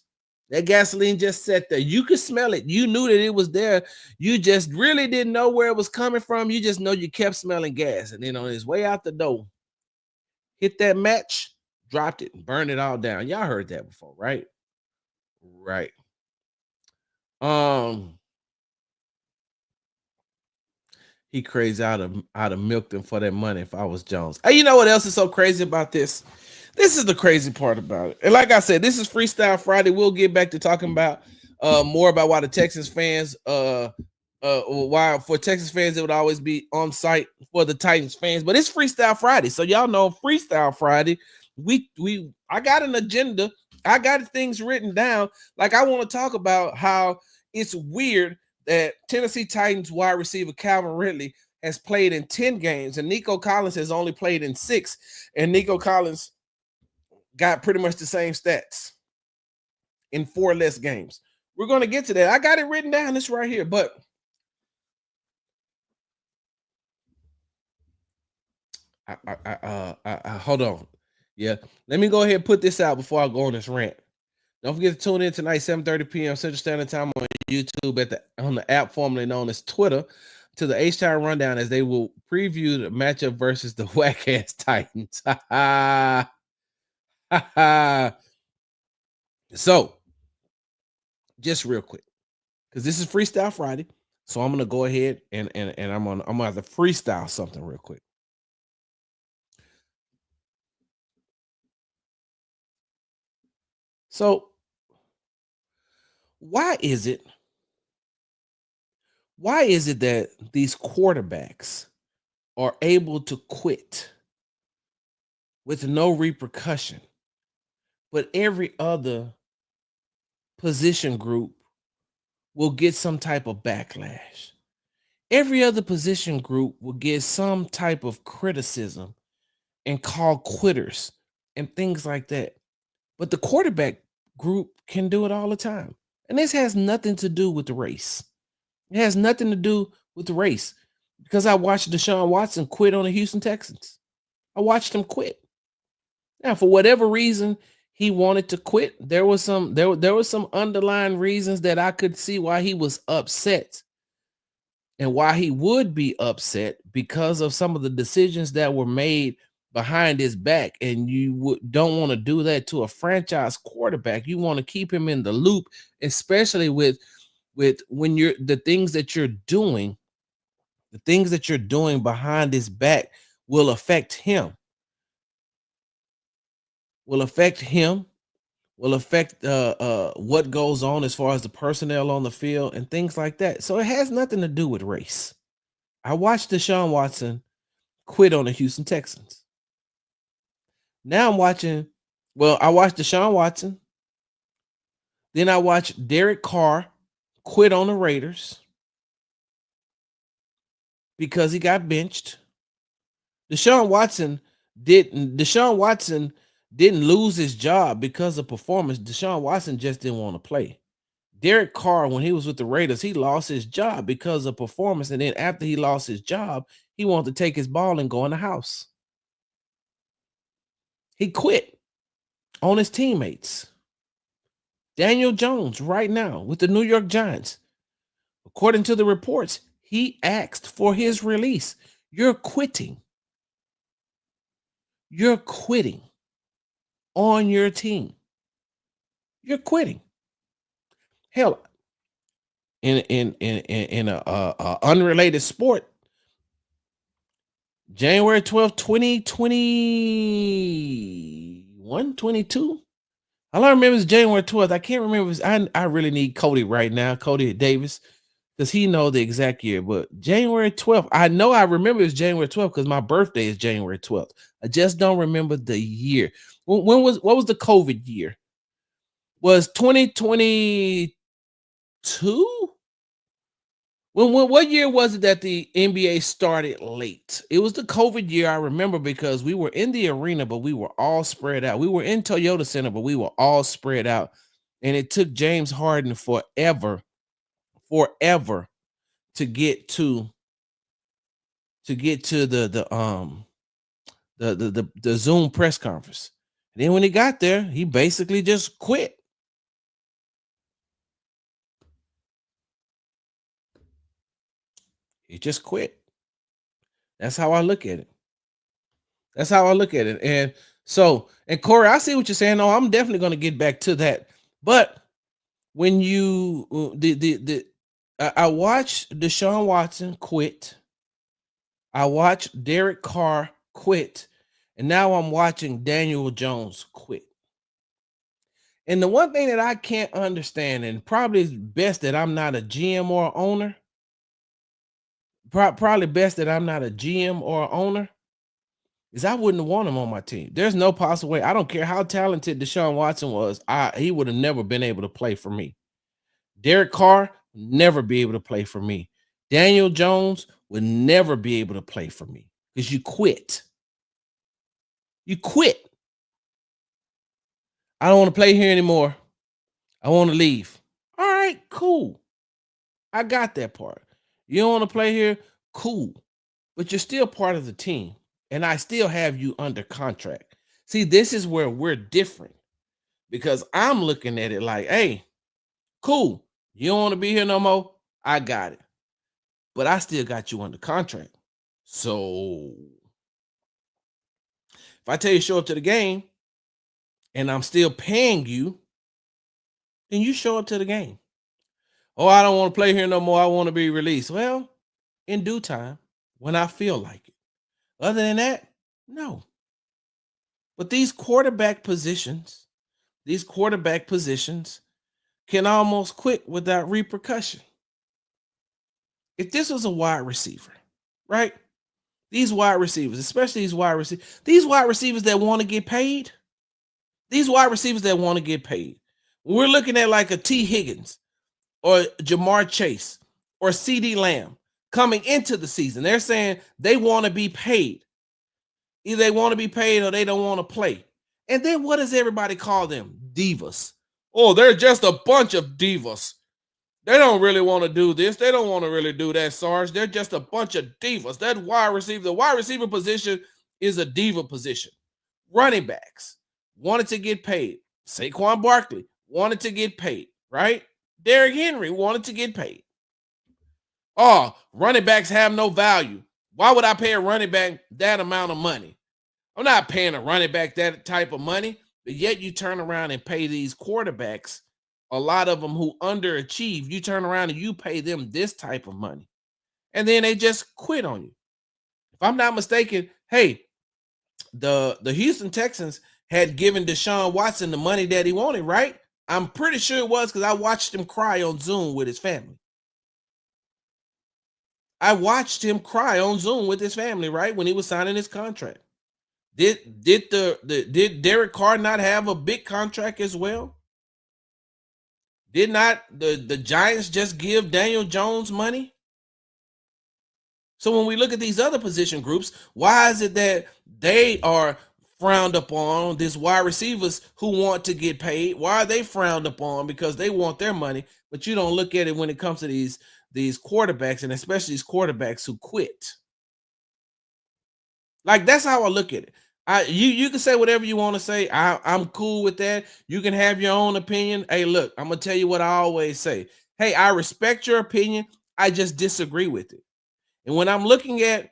That gasoline just sat there. You could smell it. You knew that it was there. You just really didn't know where it was coming from. You just know you kept smelling gas. And then on his way out the door, hit that match, dropped it, and burned it all down. Y'all heard that before, right? Right. He crazy. I'd have milked him for that money if I was Jones. Hey, you know what else is so crazy about this? This is the crazy part about it. And like I said, this is Freestyle Friday. We'll get back to talking about more about why the Texans fans why for Texas fans it would always be on site for the Titans fans. But it's Freestyle Friday. So y'all know Freestyle Friday. I got an agenda. I got things written down. Like, I want to talk about how it's weird that Tennessee Titans wide receiver Calvin Ridley has played in 10 games and Nico Collins has only played in 6. And Nico Collins got pretty much the same stats in 4 less games. We're going to get to that. I got it written down. It's right here. But hold on. Yeah. Let me go ahead and put this out before I go on this rant. Don't forget to tune in tonight, 7:30 p.m. Central Standard Time on YouTube on the app formerly known as Twitter to the H-Town Rundown, as they will preview the matchup versus the whack-ass Titans. So, just real quick, because this is Freestyle Friday, so I'm gonna go ahead and I'm gonna have to freestyle something real quick. So, why is it that these quarterbacks are able to quit with no repercussion, but every other position group will get some type of backlash? Every other position group will get some type of criticism and call quitters and things like that. But the quarterback group can do it all the time. And this has nothing to do with the race. It has nothing to do with the race, because I watched Deshaun Watson quit on the Houston Texans. I watched him quit. Now, for whatever reason, he wanted to quit. There was some underlying reasons that I could see why he was upset and why he would be upset because of some of the decisions that were made behind his back. And you don't want to do that to a franchise quarterback. You want to keep him in the loop, especially with when you're the things that you're doing, behind his back will affect him, will affect him, will affect what goes on as far as the personnel on the field and things like that. So it has nothing to do with race. I watched Deshaun Watson quit on the Houston Texans. Now I watched Deshaun Watson. Then I watched Derek Carr quit on the Raiders because he got benched. Deshaun Watson didn't lose his job because of performance. Deshaun Watson just didn't want to play. Derek Carr, when he was with the Raiders, he lost his job because of performance. And then after he lost his job, he wanted to take his ball and go in the house. He quit on his teammates. Daniel Jones, right now with the New York Giants, according to the reports, he asked for his release. You're quitting. You're quitting on your team. You're quitting. Hell, in a unrelated sport, January 12th, 2021, 22. All I remember is January 12th. I can't remember. I really need Cody right now, Cody Davis, because he knows the exact year. But January 12th, I know I remember it's January 12th because my birthday is January 12th. I just don't remember the year. What was the COVID year? Was 2022? What year was it that the NBA started late? It was the COVID year, I remember, because we were in the arena, but we were all spread out. We were in Toyota Center, but we were all spread out. And it took James Harden forever to get to the Zoom press conference. And then when he got there, he basically just quit. He just quit. That's how I look at it. And so, and Corey, I see what you're saying. No, I'm definitely going to get back to that. But when you I watched Deshaun Watson quit. I watched Derek Carr quit. And now I'm watching Daniel Jones quit. And the one thing that I can't understand, and probably best that I'm not a GM or owner, probably best that I'm not a GM or owner, is I wouldn't want him on my team. There's no possible way. I don't care how talented Deshaun Watson was. He would have never been able to play for me. Derek Carr never be able to play for me. Daniel Jones would never be able to play for me because you quit. You quit. I don't want to play here anymore. I want to leave. All right, cool. I got that part. You don't want to play here? Cool. But you're still part of the team. And I still have you under contract. See, this is where we're different because I'm looking at it like, hey, cool. You don't want to be here no more? I got it. But I still got you under contract. So if I tell you show up to the game and I'm still paying you, then you show up to the game. Oh, I don't want to play here no more. I want to be released. Well, in due time, when I feel like it. Other than that, no. But these quarterback positions can almost quit without repercussion. If this was a wide receiver, right? These wide receivers, especially these wide receivers that want to get paid, we're looking at like a T. Higgins or Jamar Chase or CeeDee Lamb coming into the season. They're saying they want to be paid. Either they want to be paid or they don't want to play. And then what does everybody call them? Divas. Oh, they're just a bunch of divas. They don't really want to do this. They don't want to really do that, Sarge. They're just a bunch of divas. The wide receiver position is a diva position. Running backs wanted to get paid. Saquon Barkley wanted to get paid, right? Derrick Henry wanted to get paid. Oh, running backs have no value. Why would I pay a running back that amount of money? I'm not paying a running back that type of money, but yet you turn around and pay these quarterbacks, a lot of them who underachieve, you turn around and you pay them this type of money. And then they just quit on you. If I'm not mistaken, hey, the Houston Texans had given Deshaun Watson the money that he wanted, right? I'm pretty sure it was because I watched him cry on Zoom with his family. I watched him cry on Zoom with his family, right, when he was signing his contract. Did Derek Carr not have a big contract as well? Did not the Giants just give Daniel Jones money? So when we look at these other position groups, why is it that they are frowned upon, these wide receivers who want to get paid? Why are they frowned upon? Because they want their money, but you don't look at it when it comes to these quarterbacks, and especially these quarterbacks who quit. Like, that's how I look at it. You can say whatever you want to say. I'm cool with that. You can have your own opinion. Hey, look, I'm gonna tell you what I always say. Hey, I respect your opinion. I just disagree with it. And when I'm looking at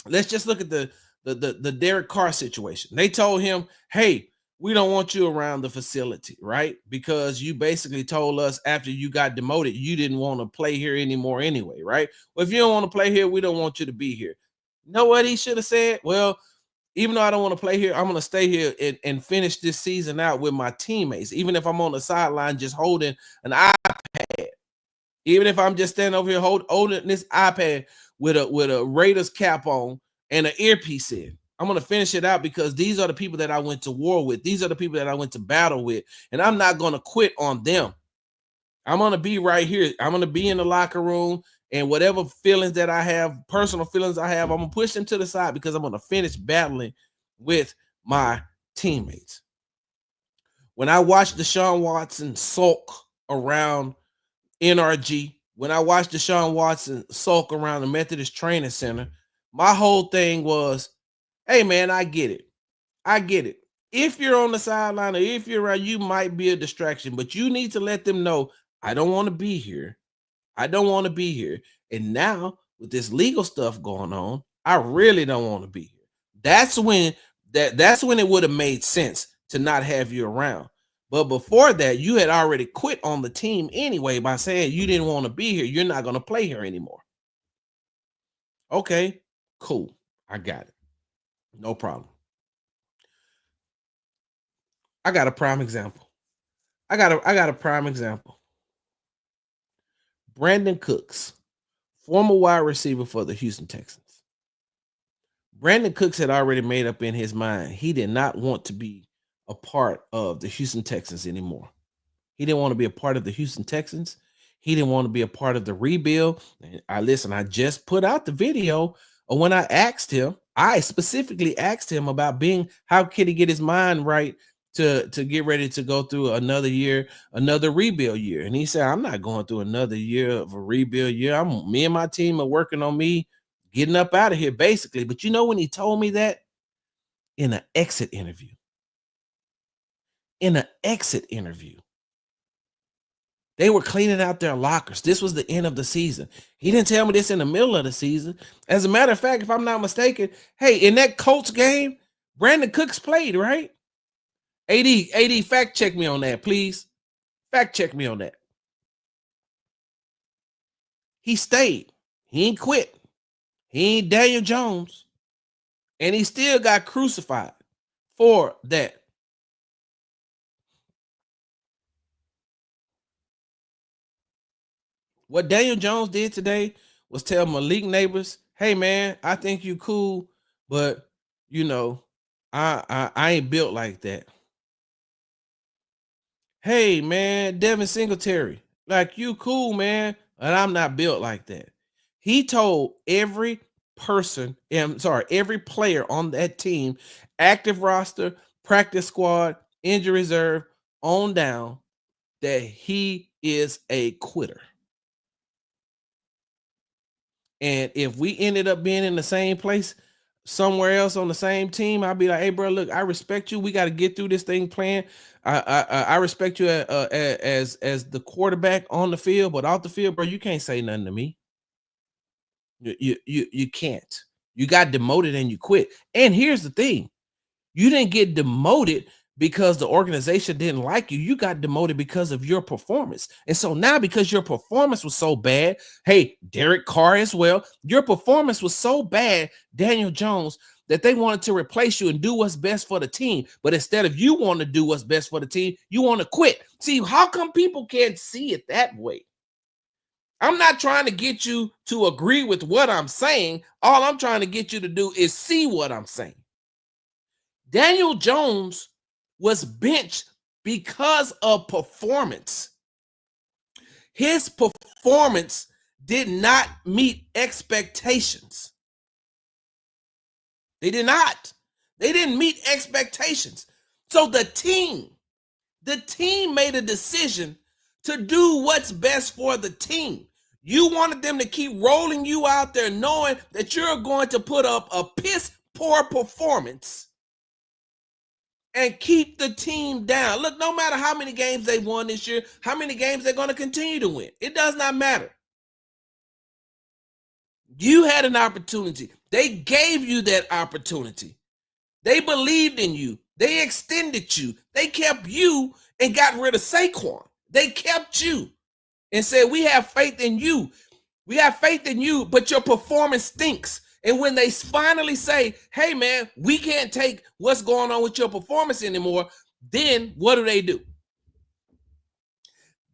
let's just look at the Derek Carr situation. They told him, hey, we don't want you around the facility, right? Because you basically told us after you got demoted, you didn't want to play here anymore anyway, right? Well, if you don't want to play here, we don't want you to be here. You know what he should have said? Well, even though I don't want to play here, I'm going to stay here and finish this season out with my teammates. Even if I'm on the sideline just holding an iPad, even if I'm just standing over here holding this iPad with a Raiders cap on and an earpiece in, I'm gonna finish it out because these are the people that I went to war with. These are the people that I went to battle with, and I'm not gonna quit on them. I'm gonna be right here. I'm gonna be in the locker room, and whatever feelings that I have, personal feelings I have, I'm gonna push them to the side because I'm gonna finish battling with my teammates. When I watched Deshaun Watson sulk around NRG, when I watched Deshaun Watson sulk around the Methodist Training Center, my whole thing was, hey man, I get it. I get it. If you're on the sideline or if you're around, you might be a distraction, but you need to let them know, I don't want to be here. I don't want to be here. And now with this legal stuff going on, I really don't want to be here. That's when that's when it would have made sense to not have you around. But before that, you had already quit on the team anyway by saying you didn't want to be here. You're not going to play here anymore. Okay, cool. I got it. No problem. I got a prime example. I got a prime example. Brandon Cooks, former wide receiver for the Houston Texans. Brandon Cooks had already made up in his mind he did not want to be a part of the Houston Texans anymore. He didn't want to be a part of the Houston Texans. He didn't want to be a part of the rebuild. And I just put out the video of when I specifically asked him about how could he get his mind right to get ready to go through another year, another rebuild year. And he said, I'm not going through another year of a rebuild year. Me and my team are working on me getting up out of here, basically. But you know when he told me that? In an exit interview. In an exit interview. They were cleaning out their lockers. This was the end of the season. He didn't tell me this in the middle of the season. As a matter of fact, if I'm not mistaken, hey, in that Colts game, Brandon Cooks played, right? AD, fact check me on that, please. Fact check me on that. He stayed. He ain't quit. He ain't Daniel Jones. And he still got crucified for that. What Daniel Jones did today was tell Malik Neighbors, hey man, I think you cool, but you know, I ain't built like that. Hey man, Devin Singletary, like you cool, man, and I'm not built like that. He told every every player on that team, active roster, practice squad, injury reserve, on down, that he is a quitter. And if we ended up being in the same place, somewhere else on the same team, I'd be like, hey, bro, look, I respect you. We got to get through this thing playing. I respect you as the quarterback on the field, but off the field, bro, you can't say nothing to me. You can't. You got demoted and you quit. And here's the thing. You didn't get demoted because the organization didn't like you. You got demoted because of your performance. And so now, because your performance was so bad, hey, Derek Carr as well, your performance was so bad, Daniel Jones, that they wanted to replace you and do what's best for the team. But instead of you want to do what's best for the team, you want to quit. See, how come people can't see it that way? I'm not trying to get you to agree with what I'm saying. All I'm trying to get you to do is see what I'm saying. Daniel Jones was benched because of performance. His performance did not meet expectations. They did not. They didn't meet expectations. So the team made a decision to do what's best for the team. You wanted them to keep rolling you out there knowing that you're going to put up a piss poor performance and keep the team down. Look, no matter how many games they won this year, how many games they're going to continue to win, it does not matter. You had an opportunity. They gave you that opportunity. They believed in you. They extended you. They kept you and got rid of Saquon. They kept you and said, we have faith in you. We have faith in you, but your performance stinks. And when they finally say, hey, man, we can't take what's going on with your performance anymore, then what do?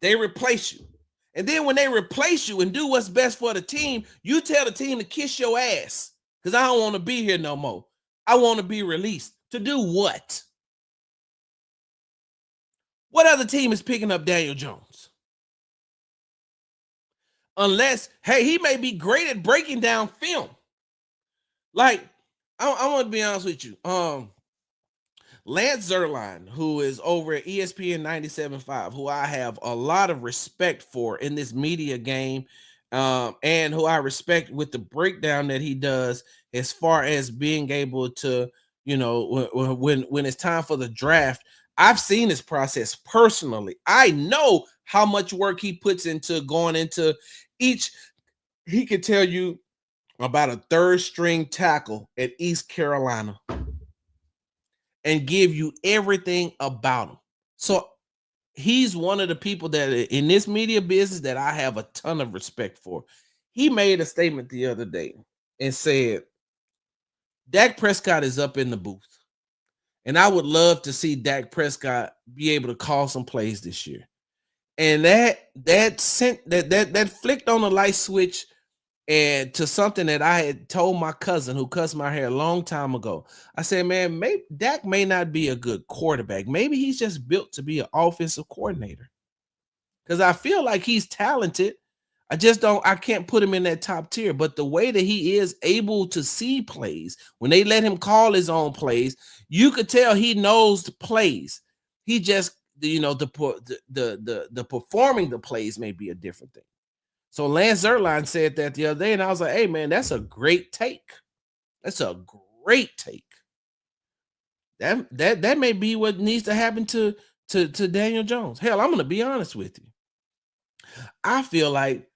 They replace you. And then when they replace you and do what's best for the team, you tell the team to kiss your ass because I don't want to be here no more. I want to be released. To do what? What other team is picking up Daniel Jones? Unless, hey, he may be great at breaking down film. Like, I want to be honest with you. Lance Zierlein, who is over at ESPN 97.5, who I have a lot of respect for in this media game, and who I respect with the breakdown that he does as far as being able to, you know, when it's time for the draft. I've seen this process personally. I know how much work he puts into going into each. He could tell you about a third string tackle at East Carolina and give you everything about him. So he's one of the people that in this media business that I have a ton of respect for. He made a statement the other day and said, Dak Prescott is up in the booth. And I would love to see Dak Prescott be able to call some plays this year. And that flicked on a light switch and to something that I had told my cousin who cuts my hair a long time ago. I said, man, maybe Dak may not be a good quarterback. Maybe he's just built to be an offensive coordinator. Because I feel like he's talented. I can't put him in that top tier. But the way that he is able to see plays, when they let him call his own plays, you could tell he knows the plays. He just, the performing the plays may be a different thing. So Lance Zierlein said that the other day, and I was like, hey, man, that's a great take. That's a great take. That may be what needs to happen to Daniel Jones. Hell, I'm going to be honest with you. I feel like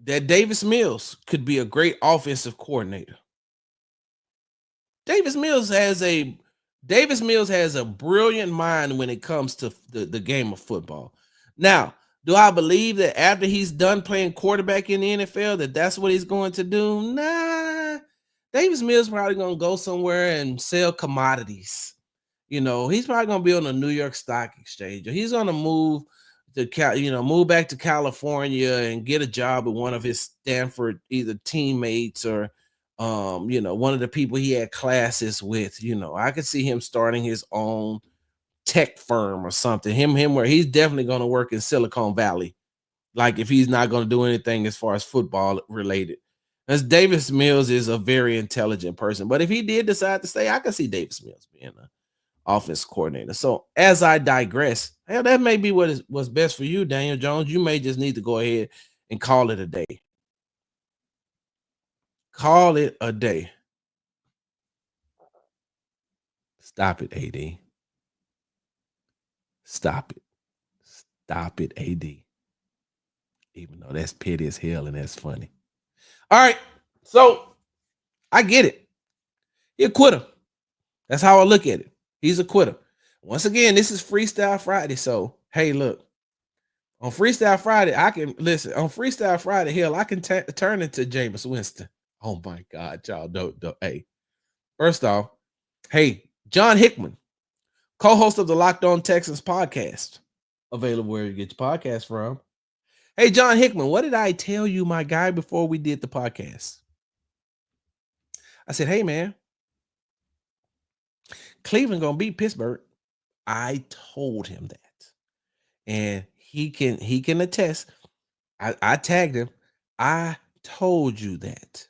that Davis Mills could be a great offensive coordinator. Davis Mills has a brilliant mind when it comes to the game of football. Now, do I believe that after he's done playing quarterback in the NFL, that's what he's going to do? Nah. Davis Mills probably going to go somewhere and sell commodities. You know, he's probably going to be on the New York Stock Exchange. Or he's going to move back to California and get a job with one of his Stanford either teammates or one of the people he had classes with. I could see him starting his own tech firm or something. Him where he's definitely going to work in Silicon Valley. Like if he's not going to do anything as far as football related. As Davis Mills is a very intelligent person. But if he did decide to stay, I can see Davis Mills being an offense coordinator. So as I digress, hell, that may be what's best for you, Daniel Jones. You may just need to go ahead and call it a day. Call it a day. Stop it, AD. Stop it. Stop it, AD. Even though that's petty as hell and that's funny. All right. So I get it. He a quitter. That's how I look at it. He's a quitter. Once again, this is Freestyle Friday. So, hey, look, on Freestyle Friday, I can listen. On Freestyle Friday, hell, I can turn into Jameis Winston. Oh my God, y'all don't. Hey, first off, hey, John Hickman, co-host of the Locked On Texans podcast, available where you get your podcast from. Hey, John Hickman, what did I tell you, my guy, before we did the podcast? I said, hey, man, Cleveland gonna beat Pittsburgh. I told him that. And he can attest. I tagged him. I told you that.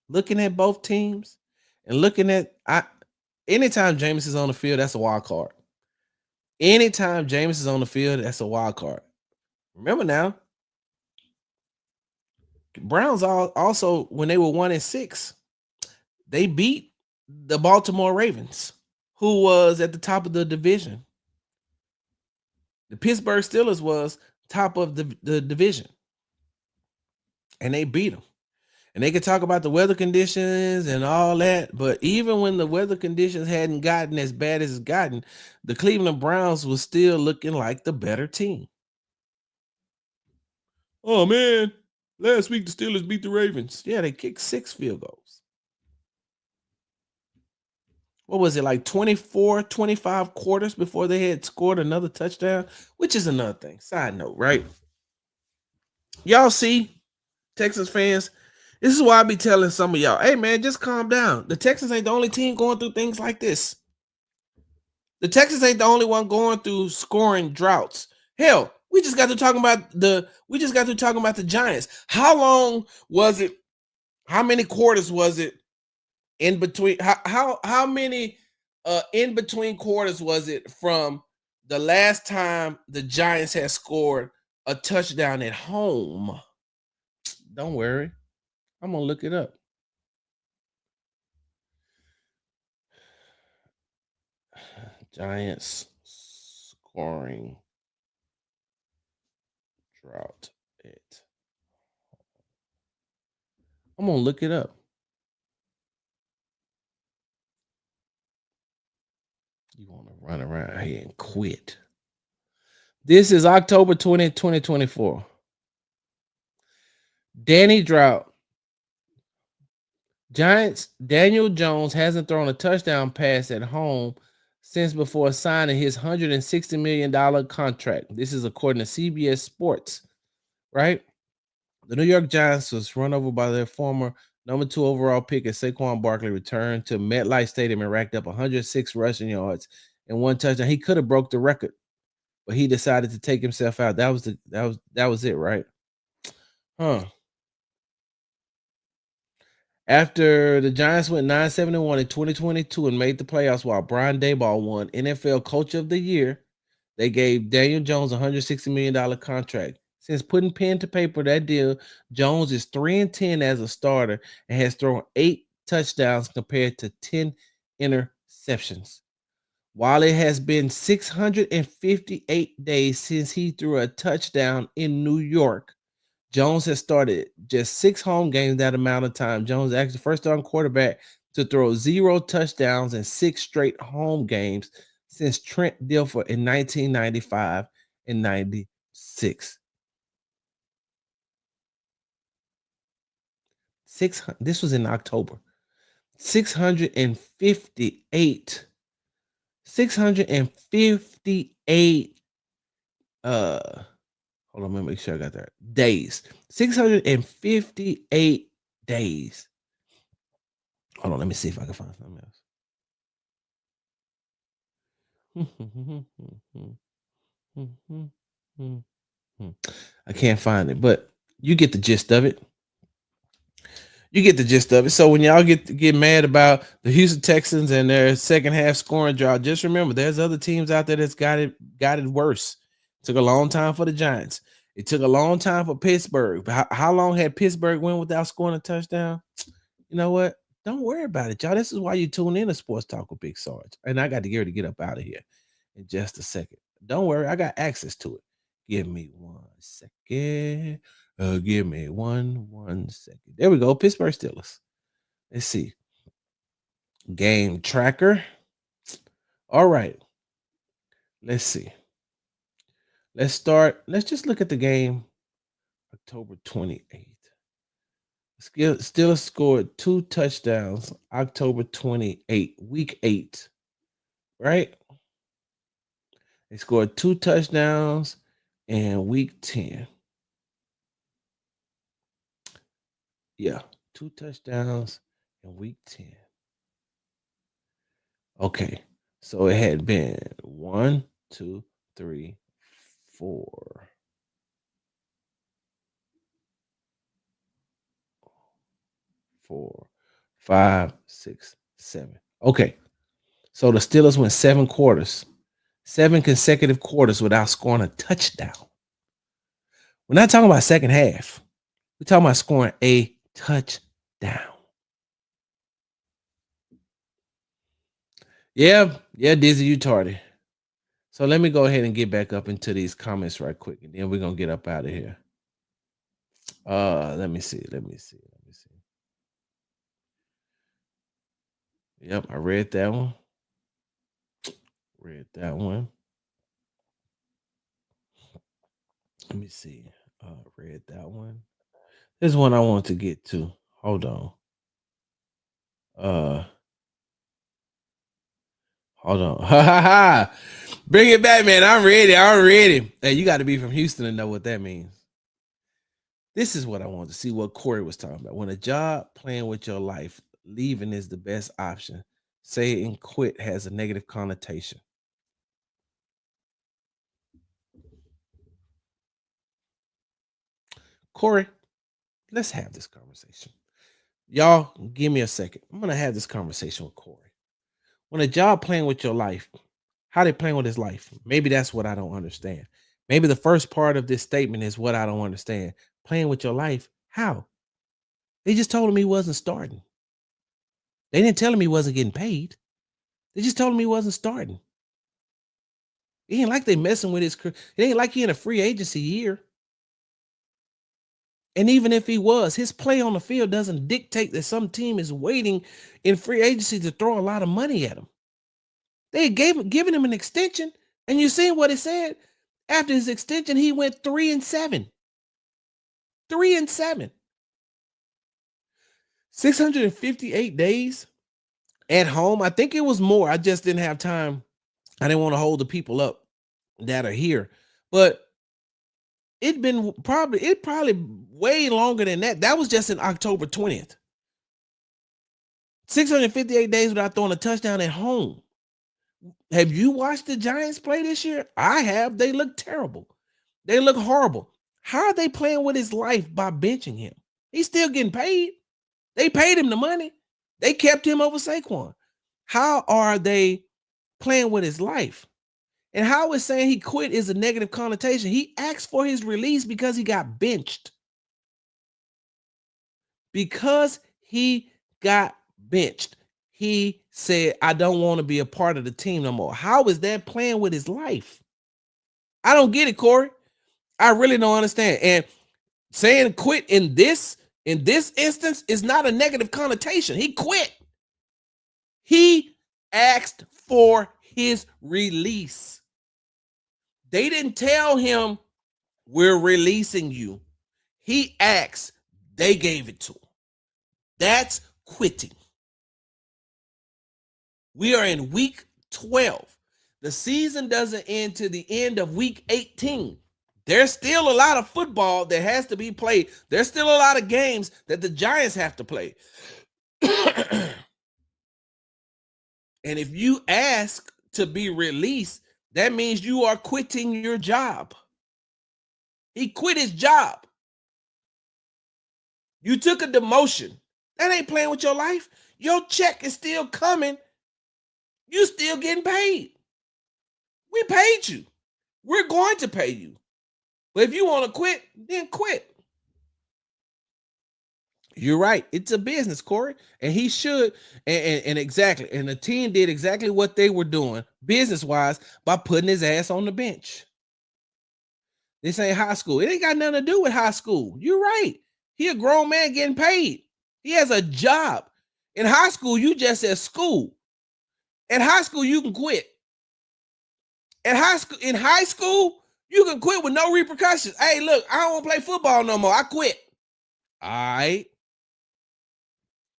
Looking at both teams and looking at anytime Jameis is on the field, that's a wild card. Anytime Jameis is on the field, that's a wild card. Remember now, Browns also when they were 1-6, they beat the Baltimore Ravens, who was at the top of the division. The Pittsburgh Steelers was top of the division, and they beat them. And they could talk about the weather conditions and all that, but even when the weather conditions hadn't gotten as bad as it's gotten, the Cleveland Browns was still looking like the better team. Oh man, last week the Steelers beat the Ravens. Yeah, they kicked 6 field goals. What was it, like 24, 25 quarters before they had scored another touchdown? Which is another thing. Side note, right? Y'all see, Texas fans, this is why I be telling some of y'all, hey man, just calm down. The Texans ain't the only team going through things like this. The Texans ain't the only one going through scoring droughts. Hell, we just got to talking about the Giants. How long was it? How many quarters was it in between? How many in between quarters was it from the last time the Giants had scored a touchdown at home? Don't worry. I'm going to look it up. Giants scoring drought. I'm going to look it up. You want to run around here and quit. This is October 20th, 2024. Danny Drought. Giants, Daniel Jones hasn't thrown a touchdown pass at home since before signing his $160 million contract. This is according to CBS Sports, right? The New York Giants was run over by their former number 2 overall pick as Saquon Barkley returned to MetLife Stadium and racked up 106 rushing yards and 1 touchdown. He could have broke the record, but he decided to take himself out. That was it, right? Huh. After the Giants went 9-7-1 in 2022 and made the playoffs while Brian Daboll won NFL Coach of the Year, they gave Daniel Jones a $160 million contract. Since putting pen to paper that deal, Jones is 3-10 as a starter and has thrown 8 touchdowns compared to 10 interceptions. While it has been 658 days since he threw a touchdown in New York, Jones has started just 6 home games that amount of time. Jones is actually the first starting quarterback to throw 0 touchdowns in 6 straight home games since Trent Dilfer in 1995 and 96. This was in October. 658. Hold on, let me make sure I got that. Days. 658 days. Hold on, let me see if I can find something else. I can't find it, but you get the gist of it. So when y'all get mad about the Houston Texans and their second half scoring drought, just remember there's other teams out there that's got it worse. It took a long time for the Giants. It took a long time for Pittsburgh. How long had Pittsburgh went without scoring a touchdown? You know what? Don't worry about it, y'all. This is why you tune in to Sports Talk with Big Sarge. And I got to get up out of here in just a second. Don't worry, I got access to it. Give me 1 second. Give me one second. There we go. Pittsburgh Steelers. Let's see. Game tracker. All right. Let's see. Let's start. Let's just look at the game October 28th. Steelers scored 2 touchdowns October 28th, week 8. Right? They scored 2 touchdowns in week 10. Yeah, 2 touchdowns in week 10. Okay. So it had been 1, 2, 3, 4. 4, 5, 6, 7. Okay. So the Steelers went 7 quarters, 7 consecutive quarters without scoring a touchdown. We're not talking about second half. We're talking about scoring a touchdown. Yeah, Dizzy, you tardy. So let me go ahead and get back up into these comments right quick, and then we're gonna get up out of here. Let me see. Yep, I read that one. Let me see. Read that one. There's one I want to get to. Hold on. Hold on. Ha ha ha. Bring it back, man. I'm ready. Hey, you got to be from Houston to know what that means. This is what I want to see what Corey was talking about. When a job playing with your life, leaving is the best option. Saying quit has a negative connotation. Corey, let's have this conversation. Y'all, give me a second. I'm going to have this conversation with Corey. When a job playing with your life, how they playing with his life? Maybe that's what I don't understand. Maybe the first part of this statement is what I don't understand. Playing with your life, how? They just told him he wasn't starting. They didn't tell him he wasn't getting paid. They just told him he wasn't starting. It ain't like they messing with his career. It ain't like he in a free agency year. And even if he was, his play on the field doesn't dictate that some team is waiting in free agency to throw a lot of money at him. They given him an extension, and you seen what it said. After his extension, he went 3-7. 3-7. 658 days at home. I think it was more. I just didn't have time. I didn't want to hold the people up that are here. But it probably way longer than that. That was just in October 20th. 658 days without throwing a touchdown at home. Have you watched the Giants play this year? I have. They look terrible. They look horrible. How are they playing with his life by benching him? He's still getting paid. They paid him the money. They kept him over Saquon. How are they playing with his life? And how is saying he quit is a negative connotation. He asked for his release because he got benched. Because he got benched. He said, I don't want to be a part of the team no more. How is that playing with his life? I don't get it, Corey. I really don't understand. And saying quit in this instance is not a negative connotation. He quit. He asked for his release. They didn't tell him, we're releasing you. He asked, they gave it to him. That's quitting. We are in week 12. The season doesn't end to the end of week 18. There's still a lot of football that has to be played. There's still a lot of games that the Giants have to play. And if you ask to be released, that means you are quitting your job. He quit his job. You took a demotion. That ain't playing with your life. Your check is still coming. You still getting paid. We paid you. We're going to pay you. But if you want to quit, then quit. You're right. It's a business, Corey, and he should. And exactly, and the team did exactly what they were doing business wise by putting his ass on the bench. This ain't high school. It ain't got nothing to do with high school. You're right. He a grown man getting paid. He has a job. In high school, you just at school. In high school, you can quit. In high school, you can quit with no repercussions. Hey, look, I don't want to play football no more. I quit. All right.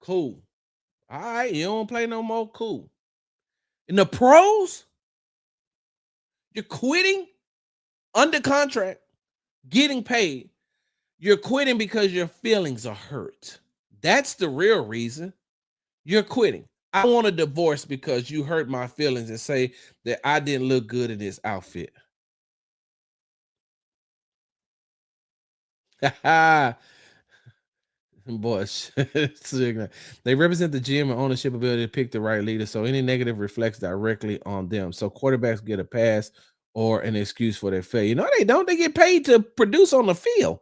Cool. All right, you don't play no more. Cool. In the pros, you're quitting under contract, getting paid. You're quitting because your feelings are hurt. That's the real reason you're quitting. I want a divorce because you hurt my feelings and say that I didn't look good in this outfit. Boys, they represent the GM and ownership ability to pick the right leader. So any negative reflects directly on them. So quarterbacks get a pass or an excuse for their failure. No, they don't. They get paid to produce on the field.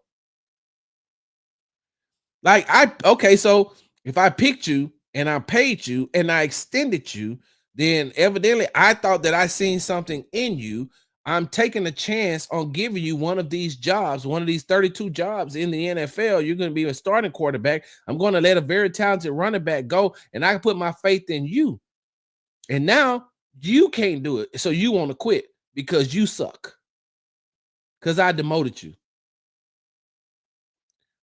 Like so if I picked you and I paid you and I extended you, then evidently I thought that I seen something in you. I'm taking a chance on giving you one of these jobs, one of these 32 jobs in the NFL. You're going to be a starting quarterback. I'm going to let a very talented running back go, and I can put my faith in you. And now you can't do it. So you want to quit because you suck. Because I demoted you.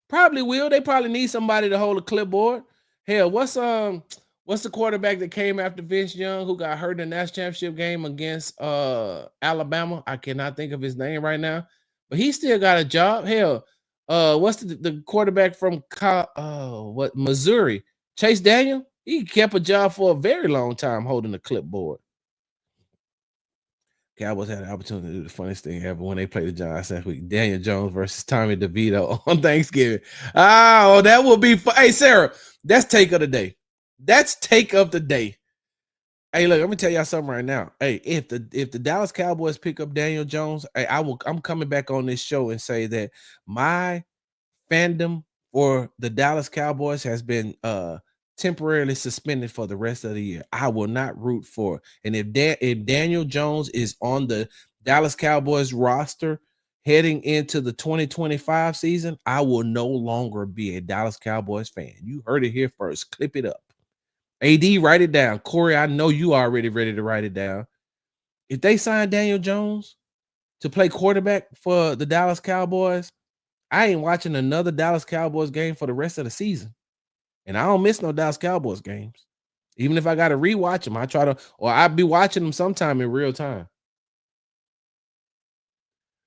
Probably will. They probably need somebody to hold a clipboard. Hell, what's the quarterback that came after Vince Young who got hurt in the national championship game against Alabama? I cannot think of his name right now, but he still got a job. Hell, what's the quarterback from Missouri? Chase Daniel? He kept a job for a very long time holding a clipboard. Cowboys had an opportunity to do the funniest thing ever when they played the Giants last week. Daniel Jones versus Tommy DeVito on Thanksgiving. Oh, that will be fun. Hey, Sarah, that's take of the day. That's take of the day. Hey, look, let me tell y'all something right now. Hey, if the Dallas Cowboys pick up Daniel Jones, hey, I'm coming back on this show and say that my fandom for the Dallas Cowboys has been temporarily suspended for the rest of the year. I will not root for it. And if Daniel Jones is on the Dallas Cowboys roster heading into the 2025 season, I will no longer be a Dallas Cowboys fan. You heard it here first. Clip it up. AD, write it down. Corey, I know you already ready to write it down. If they sign Daniel Jones to play quarterback for the Dallas Cowboys, I ain't watching another Dallas Cowboys game for the rest of the season. And I don't miss no Dallas Cowboys games. Even if I got to rewatch them, I'll be watching them sometime in real time.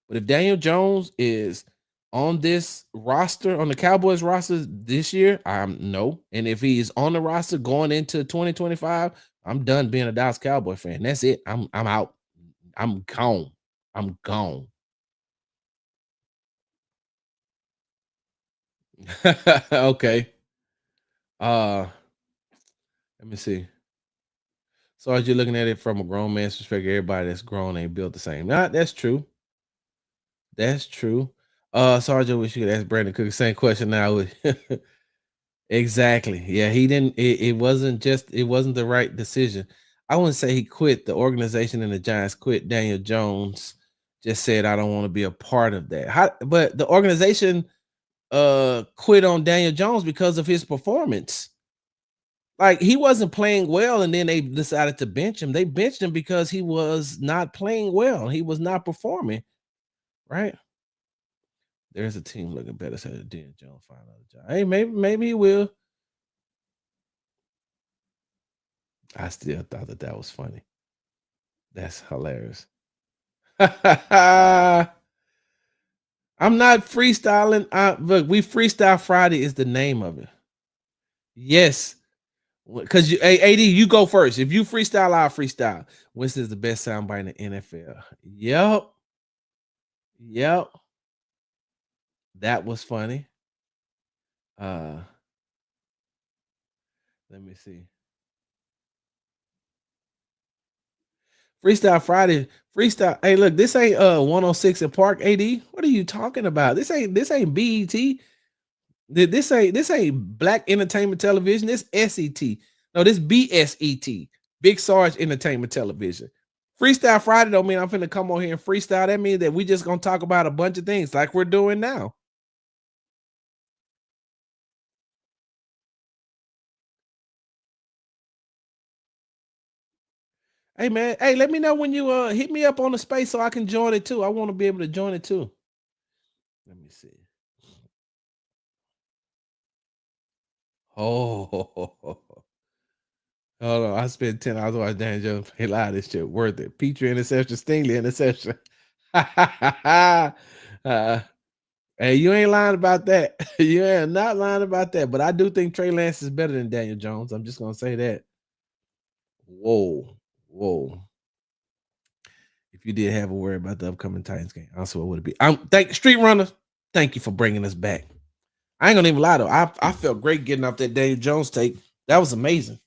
But if Daniel Jones is on this roster, on the Cowboys roster this year, no. And if he is on the roster going into 2025, I'm done being a Dallas Cowboy fan. That's it. I'm out. I'm gone. I'm gone. Okay. Let me see. So as you're looking at it from a grown man's perspective, everybody that's grown ain't built the same. Nah, that's true. That's true. Sergeant, wish you could ask Brandon Cook the same question now. Exactly. Yeah, he didn't. It wasn't the right decision. I wouldn't say he quit. The organization and the Giants quit. Daniel Jones just said, "I don't want to be a part of that." But the organization quit on Daniel Jones because of his performance. Like he wasn't playing well, and then they decided to bench him. They benched him because he was not playing well. He was not performing. Right? There's a team looking better. Said Daniel Jones find another job. Hey, maybe he will. I still thought that was funny. That's hilarious. I'm not freestyling. Look, we freestyle Friday is the name of it. Yes. Because AD, you go first. If you freestyle, I'll freestyle. Winston's the best soundbite in the NFL. Yep. That was funny. Let me see. Freestyle Friday. Freestyle. Hey, look, this ain't 106 at Park AD. What are you talking about? This ain't BET. This ain't Black Entertainment Television. This SET. No, this BSET. Big Sarge Entertainment Television. Freestyle Friday don't mean I'm finna come on here and freestyle. That means that we just gonna talk about a bunch of things like we're doing now. Hey man, hey, let me know when you hit me up on the space so I can join it too. I want to be able to join it too. Let me see. Oh, hold on. I spent 10 hours watching Daniel Jones play live. This shit worth it. Petrie interception, Stingley interception. uh, hey, you ain't lying about that. You ain't not lying about that. But I do think Trey Lance is better than Daniel Jones. I'm just gonna say that. Whoa, whoa. If you did have a worry about the upcoming Titans game, also what would it be? Thank Street Runners. Thank you for bringing us back. I ain't gonna even lie though. I felt great getting off that Daniel Jones take. That was amazing.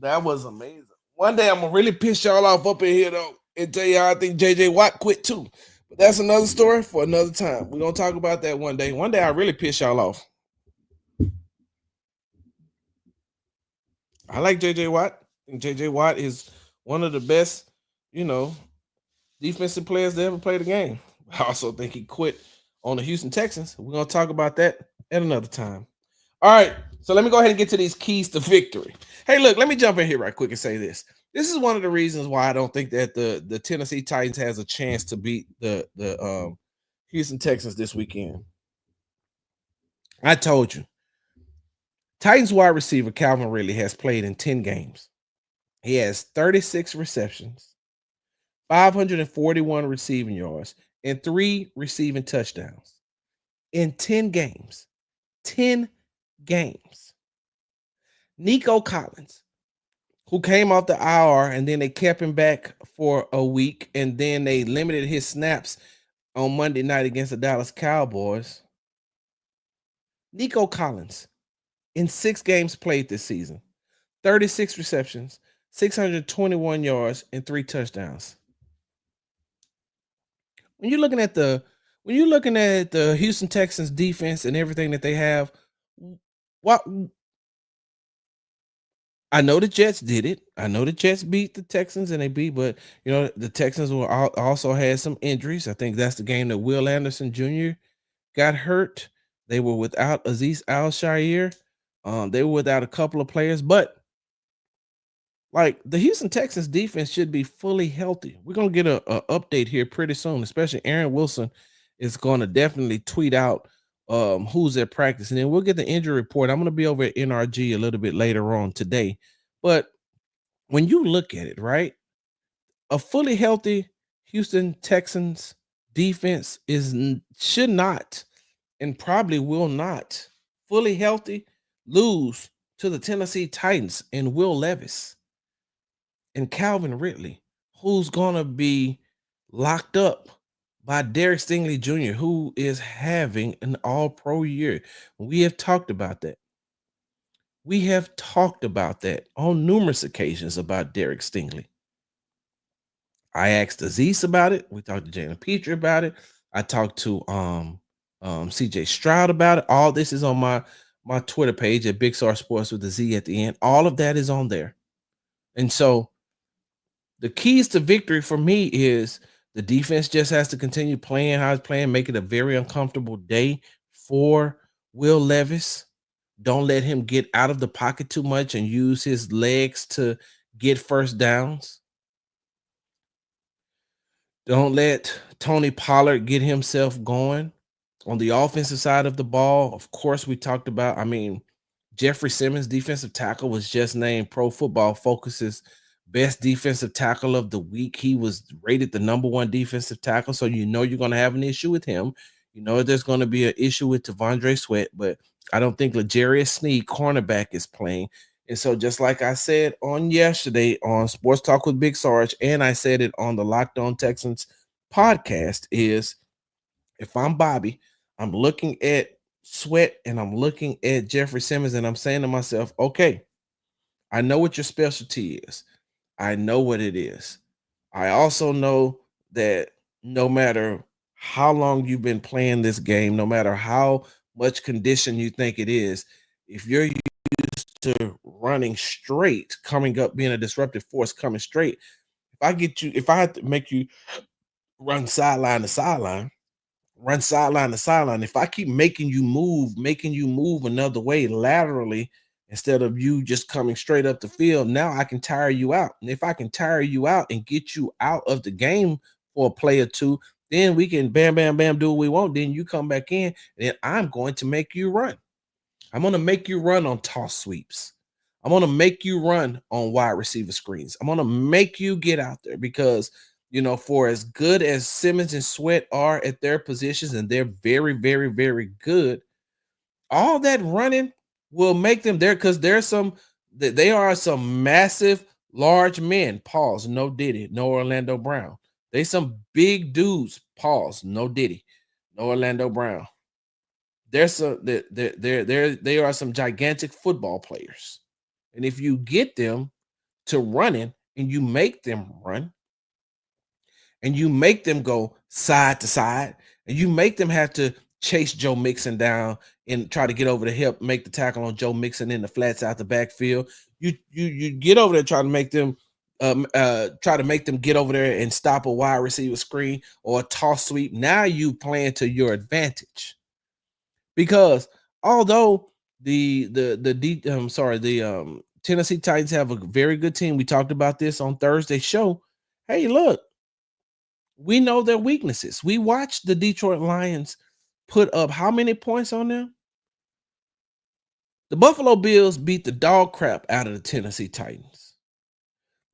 That was amazing. One day I'm gonna really piss y'all off up in here though and tell y'all I think JJ Watt quit too. But that's another story for another time. We're gonna talk about that one day. One day I really piss y'all off. I like JJ Watt. I think JJ Watt is one of the best, you know, defensive players to ever play the game. I also think he quit on the Houston Texans. We're gonna talk about that at another time. All right, so let me go ahead and get to these keys to victory. Hey, look, let me jump in here right quick and say this. This is one of the reasons why I don't think that the Tennessee Titans has a chance to beat the Houston Texans this weekend. I told you, Titans wide receiver Calvin Ridley has played in 10 games. He has 36 receptions, 541 receiving yards, and 3 receiving touchdowns in 10 games. 10 games. Nico Collins, who came off the IR and then they kept him back for a week and then they limited his snaps on Monday night against the Dallas Cowboys. Nico Collins, in 6 games played this season, 36 receptions, 621 yards, and 3 touchdowns. When you're looking at the Houston Texans defense and everything that they have, what I know the Jets did it. I know the Jets beat the Texans and they beat, but you know the Texans were also had some injuries. I think that's the game that Will Anderson Jr. got hurt. They were without Azeez Al-Shaair. They were without a couple of players, but like the Houston Texans defense should be fully healthy. We're gonna get a update here pretty soon, especially Aaron Wilson is going to definitely tweet out who's at practice, and then we'll get the injury report. I'm gonna be over at NRG a little bit later on today, but when you look at it, right, a fully healthy Houston Texans defense should not and probably will not fully healthy lose to the Tennessee Titans and Will Levis and Calvin Ridley, who's gonna be locked up by Derek Stingley Jr., who is having an all-pro year. We have talked about that. We have talked about that on numerous occasions about Derek Stingley. I asked Aziz about it. We talked to Jalen Petrie about it. I talked to CJ Stroud about it. All this is on my Twitter page at Big Star Sports with the Z at the end. All of that is on there. And so the keys to victory for me is the defense just has to continue playing how it's playing, make it a very uncomfortable day for Will Levis. Don't let him get out of the pocket too much and use his legs to get first downs. Don't let Tony Pollard get himself going. On the offensive side of the ball, of course, we talked about, Jeffrey Simmons, defensive tackle, was just named Pro Football Focus's best defensive tackle of the week. He was rated the #1 defensive tackle, so you know you're going to have an issue with him. You know there's going to be an issue with T'Vondre Sweat, but I don't think L'Jarius Sneed, cornerback, is playing. And so just like I said on yesterday on Sports Talk with Big Sarge, and I said it on the Locked On Texans podcast, is if I'm Bobby, I'm looking at Sweat and I'm looking at Jeffrey Simmons and I'm saying to myself, okay, I know what your specialty is. I know what it is. I also know that no matter how long you've been playing this game, no matter how much condition you think it is. If you're used to running straight, coming up, being a disruptive force coming straight, if I had to make you run sideline to sideline, run sideline to sideline. If I keep making you move another way laterally instead of you just coming straight up the field, now I can tire you out. And if I can tire you out and get you out of the game for a play or two, then we can bam, bam, bam, do what we want. Then you come back in, and I'm going to make you run. I'm going to make you run on toss sweeps. I'm going to make you run on wide receiver screens. I'm going to make you get out there because, for as good as Simmons and Sweat are at their positions, and they're very, very, very good, all that running will make them there because they are some massive, large men. Pause. No Diddy. No Orlando Brown. They some big dudes. Pause. No Diddy. No Orlando Brown. They are some gigantic football players. And if you get them to running and you make them run and you make them go side to side and you make them have to chase Joe Mixon down and try to get over the hip, make the tackle on Joe Mixon in the flats out the backfield. You get over there trying to make them get over there and stop a wide receiver screen or a toss sweep. Now you playing to your advantage. Because although the Tennessee Titans have a very good team, we talked about this on Thursday's show. Hey, look, we know their weaknesses. We watched the Detroit Lions put up how many points on them? The Buffalo Bills beat the dog crap out of the Tennessee Titans.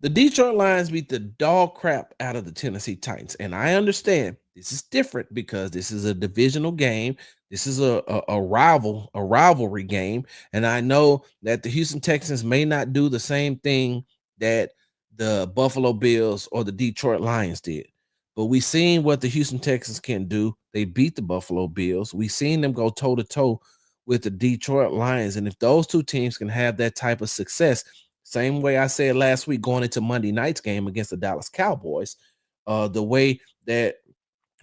The Detroit Lions beat the dog crap out of the Tennessee Titans. And I understand this is different because this is a divisional game. This is a rivalry game. And I know that the Houston Texans may not do the same thing that the Buffalo Bills or the Detroit Lions did. But we seen what the Houston Texans can do. They beat the Buffalo Bills. We seen them go toe-to-toe with the Detroit Lions. And if those two teams can have that type of success, same way I said last week going into Monday night's game against the Dallas Cowboys, the way that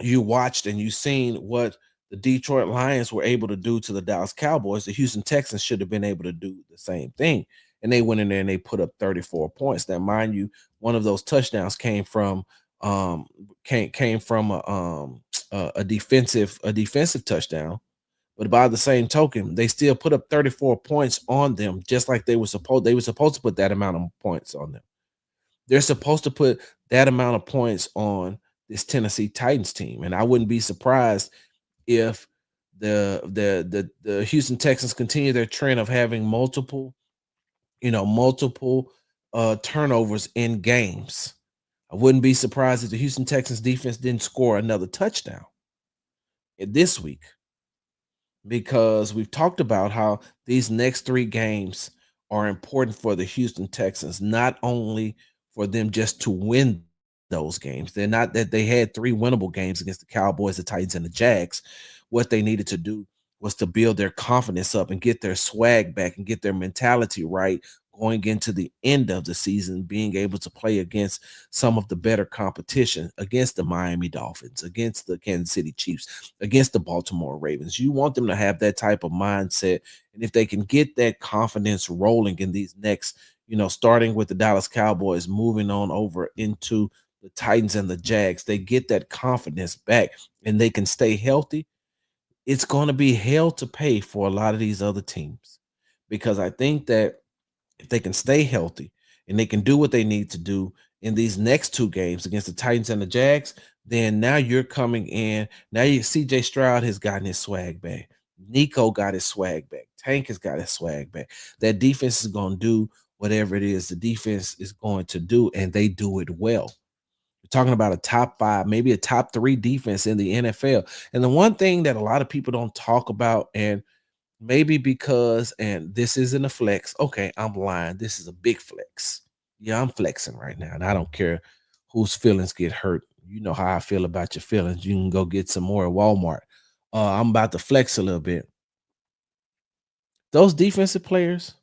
you watched and you seen what the Detroit Lions were able to do to the Dallas Cowboys, the Houston Texans should have been able to do the same thing. And they went in there and they put up 34 points. Now, mind you, one of those touchdowns came from a defensive touchdown. But by the same token, they still put up 34 points on them, just like they were supposed to put that amount of points on them. They're supposed to put that amount of points on this Tennessee Titans team. And I wouldn't be surprised if the Houston Texans continue their trend of having multiple turnovers in games. I wouldn't be surprised if the Houston Texans defense didn't score another touchdown this week. Because we've talked about how these next 3 games are important for the Houston Texans, not only for them just to win those games. They're not that they had 3 winnable games against the Cowboys, the Titans, and the Jags. What they needed to do was to build their confidence up and get their swag back and get their mentality right going into the end of the season, being able to play against some of the better competition, against the Miami Dolphins, against the Kansas City Chiefs, against the Baltimore Ravens. You want them to have that type of mindset. And if they can get that confidence rolling in these next, starting with the Dallas Cowboys, moving on over into the Titans and the Jags, they get that confidence back and they can stay healthy. It's going to be hell to pay for a lot of these other teams, because I think that if they can stay healthy and they can do what they need to do in these next 2 games against the Titans and the Jags, then now you're coming in. Now CJ Stroud has gotten his swag back. Nico got his swag back. Tank has got his swag back. That defense is going to do whatever it is the defense is going to do, and they do it well. We're talking about a top 5, maybe a top 3 defense in the NFL. And the one thing that a lot of people don't talk about, and maybe because, and this isn't a flex. Okay, I'm lying. This is a big flex. Yeah, I'm flexing right now, and I don't care whose feelings get hurt. You know how I feel about your feelings. You can go get some more at Walmart. I'm about to flex a little bit. Those defensive players,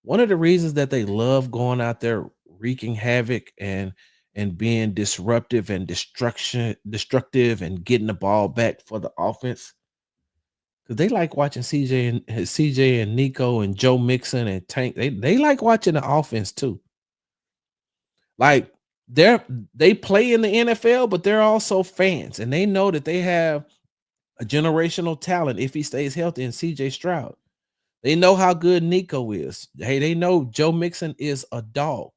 one of the reasons that they love going out there wreaking havoc and being disruptive and destructive and getting the ball back for the offense because they like watching CJ and Nico and Joe Mixon and Tank. They like watching the offense too. Like they play in the NFL, but they're also fans, and they know that they have a generational talent if he stays healthy in CJ Stroud. They know how good Nico is. Hey, they know Joe Mixon is a dog.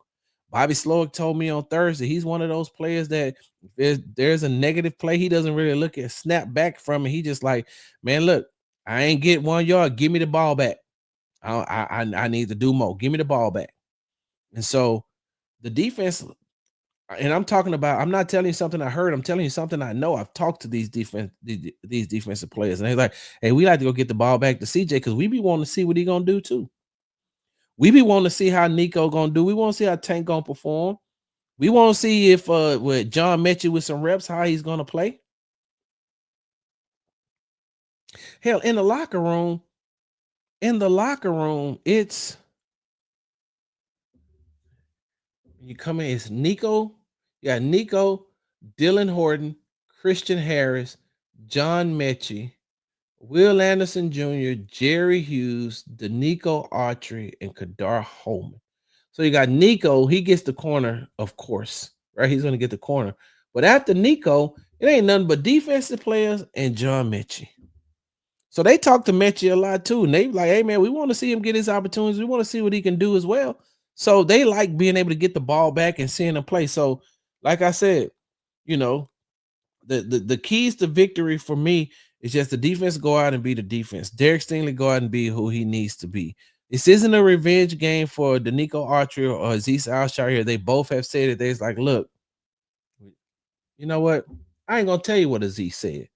Bobby Slowick told me on Thursday he's one of those players that if there's a negative play, he doesn't really look at snap back from it. He just like, man, look, I ain't get 1 yard. Give me the ball back. I need to do more. Give me the ball back. And so the defense, and I'm talking about, I'm not telling you something I heard. I'm telling you something I know. I've talked to these defensive players, and they're like, hey, we like to go get the ball back to CJ because we be wanting to see what he gonna do too. We be wanting to see how Nico gonna do. We want to see how Tank gonna perform. We want to see if with John Mechie with some reps, how he's gonna play. Hell, in the locker room, it's you come in, it's Nico, yeah, Nico, Dylan Horton, Christian Harris, John Mechie, Will Anderson Jr., Jerry Hughes, Danico Autry, and Kadar Holman. So you got Nico, he gets the corner, of course, right? He's going to get the corner. But after Nico, it ain't nothing but defensive players and John Mechie. So they talk to Mechie a lot too. And they like, hey, man, we want to see him get his opportunities. We want to see what he can do as well. So they like being able to get the ball back and seeing him play. So, like I said, you know, the keys to victory for me is just the defense go out and be the defense. Derek Stingley go out and be who he needs to be. This isn't a revenge game for Danico Autry or Azeez Al-Shaair. They both have said it. They're like, look, you know what? I ain't gonna tell you what Azeez said.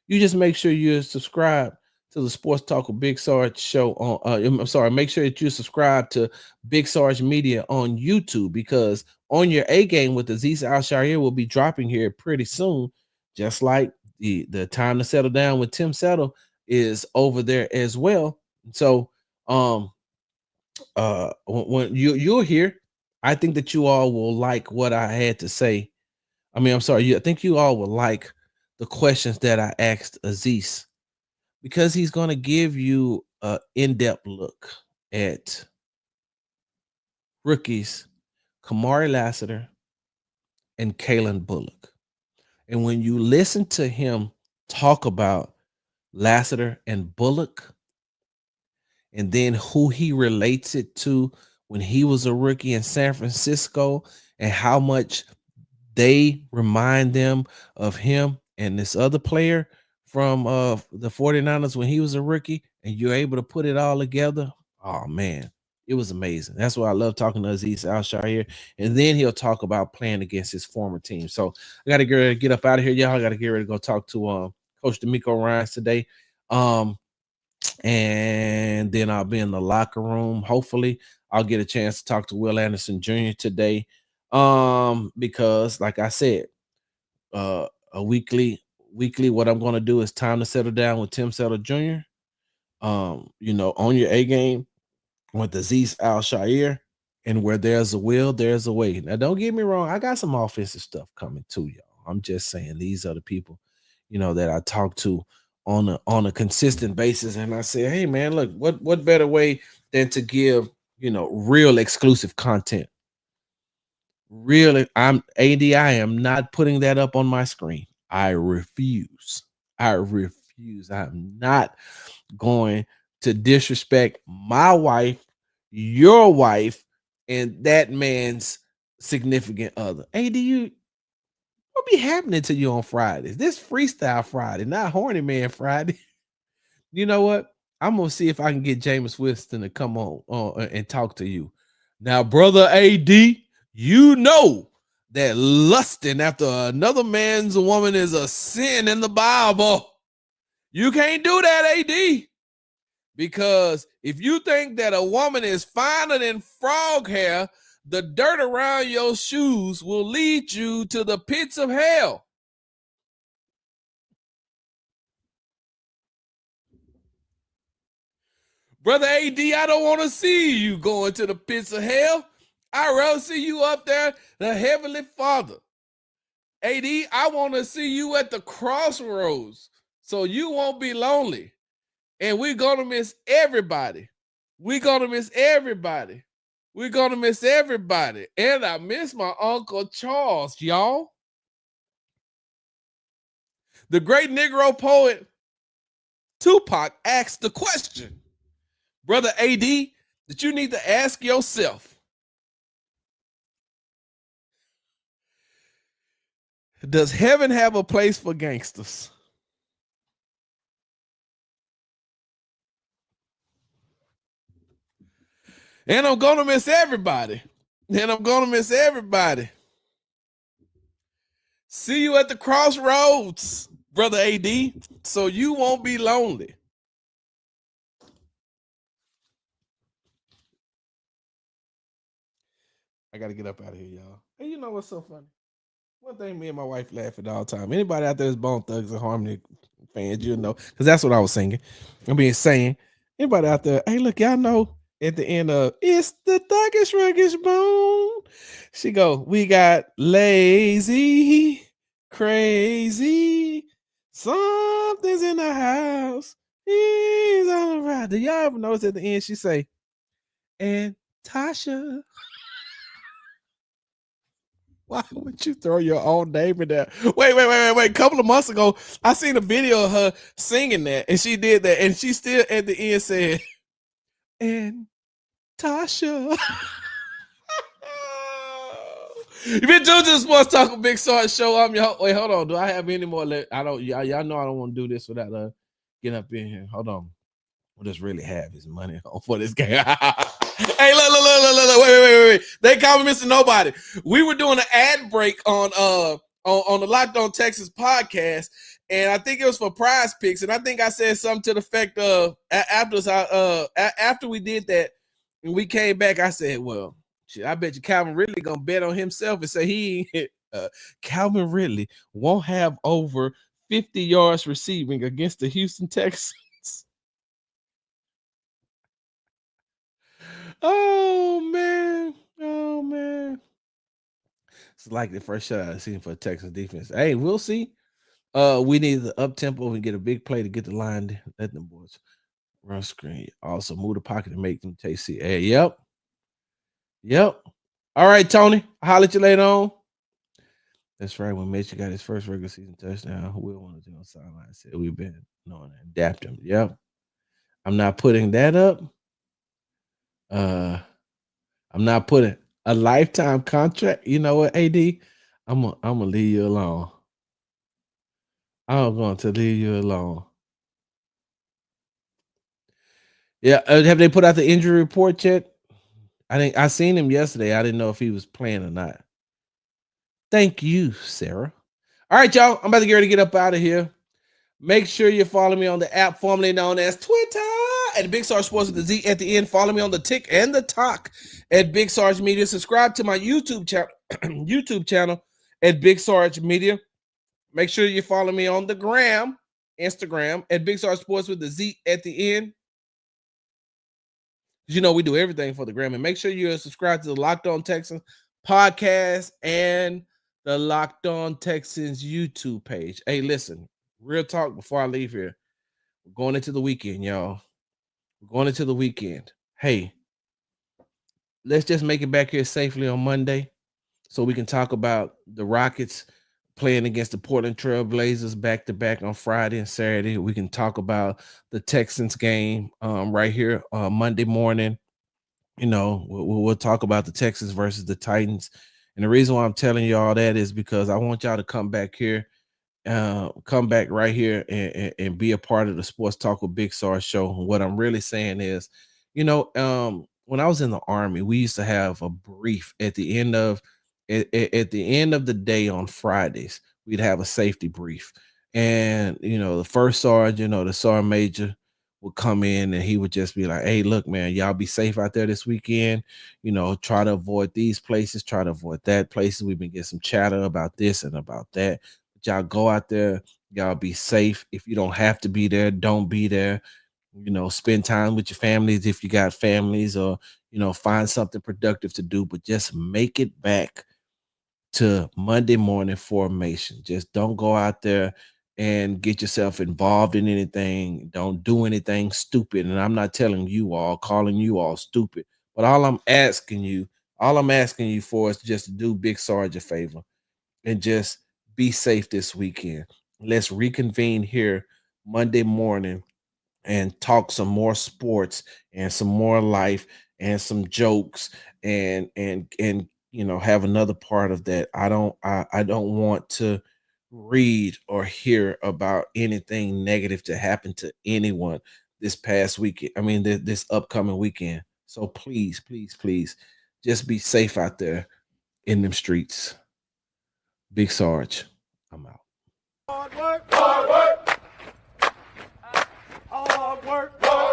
You just make sure you're subscribed to the Sports Talk with Big Sarge show on. I'm sorry. Make sure that you subscribe to Big Sarge Media on YouTube because on your A game with Azeez Al-Shaair will be dropping here pretty soon. Just like the time to settle down with Tim Settle is over there as well. So when you're here, I think that you all will like what I had to say. I mean, I'm sorry, I think you all will like the questions that I asked Azeez because he's going to give you an in-depth look at rookies Kamari Lassiter and Kalen Bullock. And when you listen to him talk about Lassiter and Bullock, and then who he relates it to when he was a rookie in San Francisco and how much they remind them of him and this other player from the 49ers when he was a rookie, and you're able to put it all together. Oh man, it was amazing. That's why I love talking to Azeez Al-Shaair. And then he'll talk about playing against his former team. So I gotta get up out of here, y'all. I gotta get ready to go talk to Coach D'Amico Ryans today. And then I'll be in the locker room. Hopefully, I'll get a chance to talk to Will Anderson Jr. today. Because like I said, a weekly, what I'm gonna do is time to settle down with Tim Settle Jr. You know, on your A game with Azeez Al-Shaair, and where there's a will, there's a way. Now, don't get me wrong, I got some offensive stuff coming to y'all. I'm just saying these are the people, you know, that I talk to on a consistent basis. And I say, hey man, look, what better way than to give, you know, real exclusive content. Really, I am not putting that up on my screen. I refuse. I'm not going to disrespect my wife, your wife, and that man's significant other. Hey, what be happening to you on Fridays? This Freestyle Friday, not Horny Man Friday. You know what? I'm gonna see if I can get Jameis Winston to come on and talk to you. Now, brother AD, you know that lusting after another man's woman is a sin in the Bible. You can't do that, AD. Because if you think that a woman is finer than frog hair, the dirt around your shoes will lead you to the pits of hell. Brother AD, I don't want to see you going to the pits of hell. I'd rather see you up there, the Heavenly Father. AD, I want to see you at the crossroads so you won't be lonely. And we're gonna miss everybody. We're gonna miss everybody. We're gonna miss everybody. And I miss my Uncle Charles, y'all. The great Negro poet Tupac asked the question, Brother AD, that you need to ask yourself. Does heaven have a place for gangsters? And I'm gonna miss everybody. And I'm gonna miss everybody. See you at the crossroads, Brother AD, so you won't be lonely. I gotta get up out of here, y'all. Hey, you know what's so funny? One thing me and my wife laugh at all the time. Anybody out there is Bone Thugs and Harmony fans, you know, because that's what I was singing. I'm being saying. Anybody out there, hey, look, y'all know at the end of It's the Thuggish Ruggish Bone. She go, we got lazy, crazy, something's in the house. He's all right. Do y'all ever notice at the end she say, and Tasha? Why would you throw your own name in there? Wait. A couple of months ago, I seen a video of her singing that, and she did that, and she still at the end said, and Tasha. You've been doing this Sports Talk with Big Sarge show. I'm your wait, hold on. Do I have any more? I don't. Y'all know I don't want to do this without getting up in here. Hold on. We'll just really have his money on for this game. Hey, look, wait. They call me Mr. Nobody. We were doing an ad break on the Locked On Texas podcast, and I think it was for Prize Picks, and I think I said something to the effect of after we did that and we came back, I said, well, shit, I bet you Calvin Ridley gonna bet on himself and say Calvin Ridley won't have over 50 yards receiving against the Houston Texans. Oh man. It's like the first shot I've seen for the Texas defense. Hey, we'll see. We need the up tempo and get a big play to get the line. Let them boys run screen. Also move the pocket and make them take C. Hey, yep. All right, Tony. I'll holler at you later on. That's right. When Mitchell got his first regular season touchdown, Will wanted to on sideline said we've been knowing and adapt him. Yep. I'm not putting that up. I'm not putting a lifetime contract. You know what, AD? I'm gonna leave you alone. I'm going to leave you alone. Yeah, have they put out the injury report yet? I seen him yesterday. I didn't know if he was playing or not. Thank you, Sarah. All right, y'all. I'm about to get ready to get up out of here. Make sure you follow me on the app formerly known as Twitter at Big Sarge Sports with the Z at the end. Follow me on the Tick and the Talk at Big Sarge Media. Subscribe to my YouTube channel at Big Sarge Media. Make sure you follow me on the Instagram at Big Sarge Sports with the Z at the end. You know we do everything for the gram. And make sure you subscribe to the Locked On Texans podcast and the Locked On Texans YouTube page. Hey, listen. Real talk before I leave here. We're going into the weekend, y'all. We're going into the weekend. Hey, let's just make it back here safely on Monday so we can talk about the Rockets playing against the Portland Trail Blazers back-to-back on Friday and Saturday. We can talk about the Texans game right here Monday morning. You know, we'll talk about the Texans versus the Titans. And the reason why I'm telling you all that is because I want y'all to come back here. Come back right here and be a part of the Sports Talk with Big Sarge show. And what I'm really saying is, you know, when I was in the Army, we used to have a brief at the end of the day on Fridays. We'd have a safety brief, and you know, the first sergeant or the sergeant major would come in and he would just be like, hey, look, man, y'all be safe out there this weekend. You know, try to avoid these places, try to avoid that places. We've been getting some chatter about this and about that. Y'all go out there, y'all be safe. If you don't have to be there, don't be there. You know, spend time with your families if you got families, or you know, find something productive to do, but just make it back to Monday morning formation. Just don't go out there and get yourself involved in anything. Don't do anything stupid. And I'm not telling you all, calling you all stupid, but all I'm asking you for is just to do Big Sarge a favor and just be safe this weekend. Let's reconvene here Monday morning and talk some more sports and some more life and some jokes and have another part of that. I don't want to read or hear about anything negative to happen to anyone this past weekend. I mean this upcoming weekend. So please, please, please just be safe out there in them streets. Big Sarge, I'm out. Hard work, hard work, hard work, hard